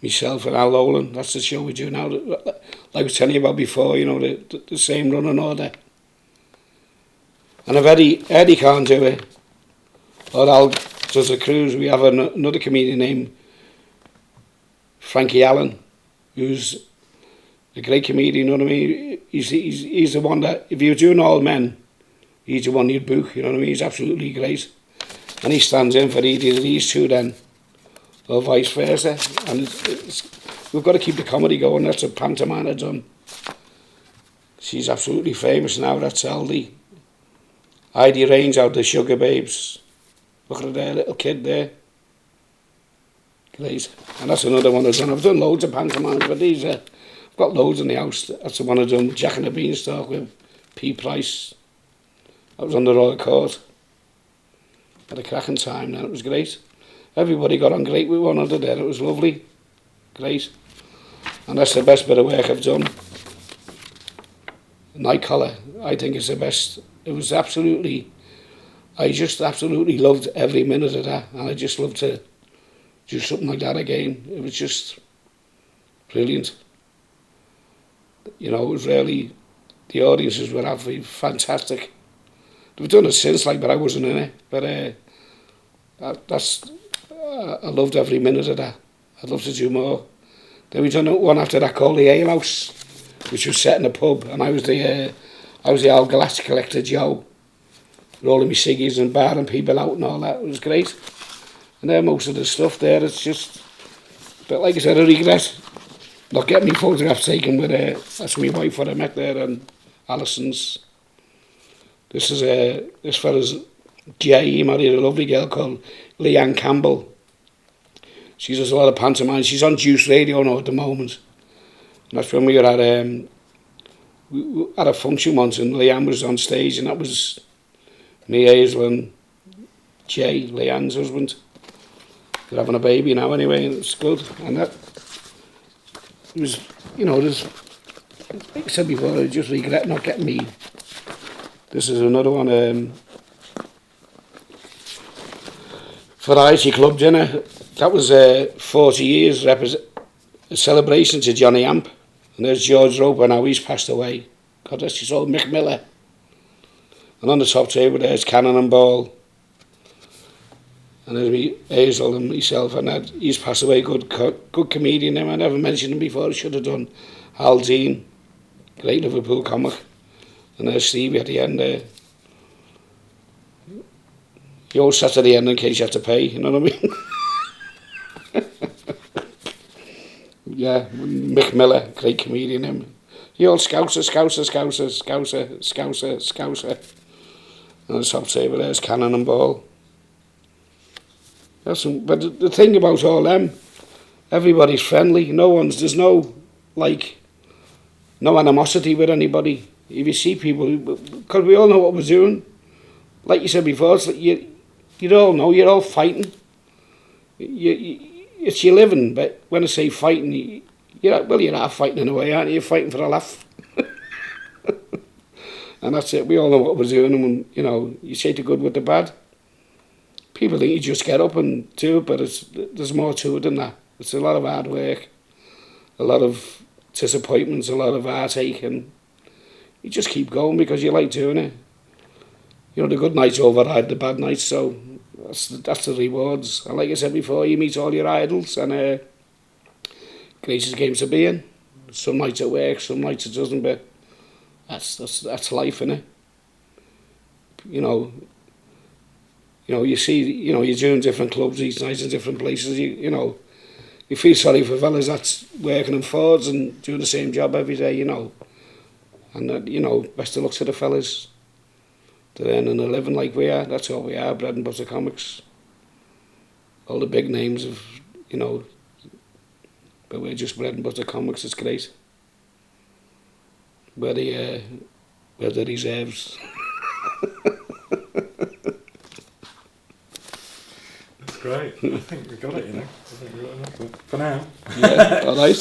myself and Al Nolan, that's the show we do now. Like I was telling you about before, you know, the same running order. And if Eddie can't do it, or Al does the cruise, we have another comedian named Frankie Allen, who's a great comedian, you know what I mean? He's the one that, if you're doing All Men, he's the one you'd book, you know what I mean? He's absolutely great. And he stands in for either of these two then, or vice versa. And we've got to keep the comedy going. That's what Pantomime had done. She's absolutely famous now, that's Aldi. Heidi Raines out the Sugar Babes. Look at their little kid there. Great. And that's another one I've done. I've done loads of pantomimes, but these I've got loads in the house. That's the one I've done, Jack and the Beanstalk with P. Price. That was on the Royal Court. Had a cracking time then, it was great. Everybody got on great with one another there, it was lovely. Great. And that's the best bit of work I've done. Night Collar, I think it's the best. It was absolutely, I just absolutely loved every minute of that, and I just loved to do something like that again. It was just brilliant. You know, it was really, the audiences were absolutely fantastic. They've done it since, like, but I wasn't in it. But I loved every minute of that. I'd love to do more. Then we done one after that called the Ale House, which was set in a pub, and I was the old glass collector Joe, rolling me ciggies and barring people out and all that. It was great. And then most of the stuff there, it's just, but like I said, I regret not getting my photographs taken with that's my wife what I met there, and Alison's. This fella's Jay, he married a lovely girl called Leanne Campbell. She does a lot of pantomime. She's on Juice Radio now at the moment. And that's when we were at a function once, and Leanne was on stage, and that was me, Hazel, and Jay, Leanne's husband. They're having a baby now anyway, and it's good. And that it was, you know, there's, like I said before, I just regret not getting me. This is another one, Variety Club dinner. That was 40 years, a celebration to Johnny Amp. And there's George Roper now, he's passed away. God rest his soul, Mick Miller. And on the top table there's Cannonball. And there's me, Hazel and myself, and that, he's passed away, good comedian. I never mentioned him before, I should have done. Hal Dean, great Liverpool comic. And there's Stevie at the end there. He always sat at the end in case you had to pay, you know what I mean? Yeah, Mick Miller, great comedian, him. The old Scouser, Scouser, Scouser, Scouser, Scouser, Scouser. And the top saver there's Cannon and Ball. But the thing about all them, everybody's friendly. There's no, like, no animosity with anybody. If you see people, because we all know what we're doing. Like you said before, it's like you all know, you're all fighting. It's your living, but when I say fighting, you're not fighting in a way, aren't you? You're fighting for a laugh. And that's it, we all know what we're doing, and you say the good with the bad. People think you just get up and do it, but there's more to it than that. It's a lot of hard work, a lot of disappointments, a lot of heartache, and you just keep going because you like doing it. The good nights override the bad nights, so that's the rewards. And like I said before, you meet all your idols, and greatest games to be in. Some nights it works, some nights it doesn't, but that's life, innit? You see, you're doing different clubs each night in different places. You feel sorry for fellas that's working in Fords and doing the same job every day, And best of luck to the fellas. They're earning a living like we are. That's all we are, bread and butter comics. All the big names of, but we're just bread and butter comics. It's great. We're the reserves. That's great. I think we got it, I think we got enough for now. Yeah, all right.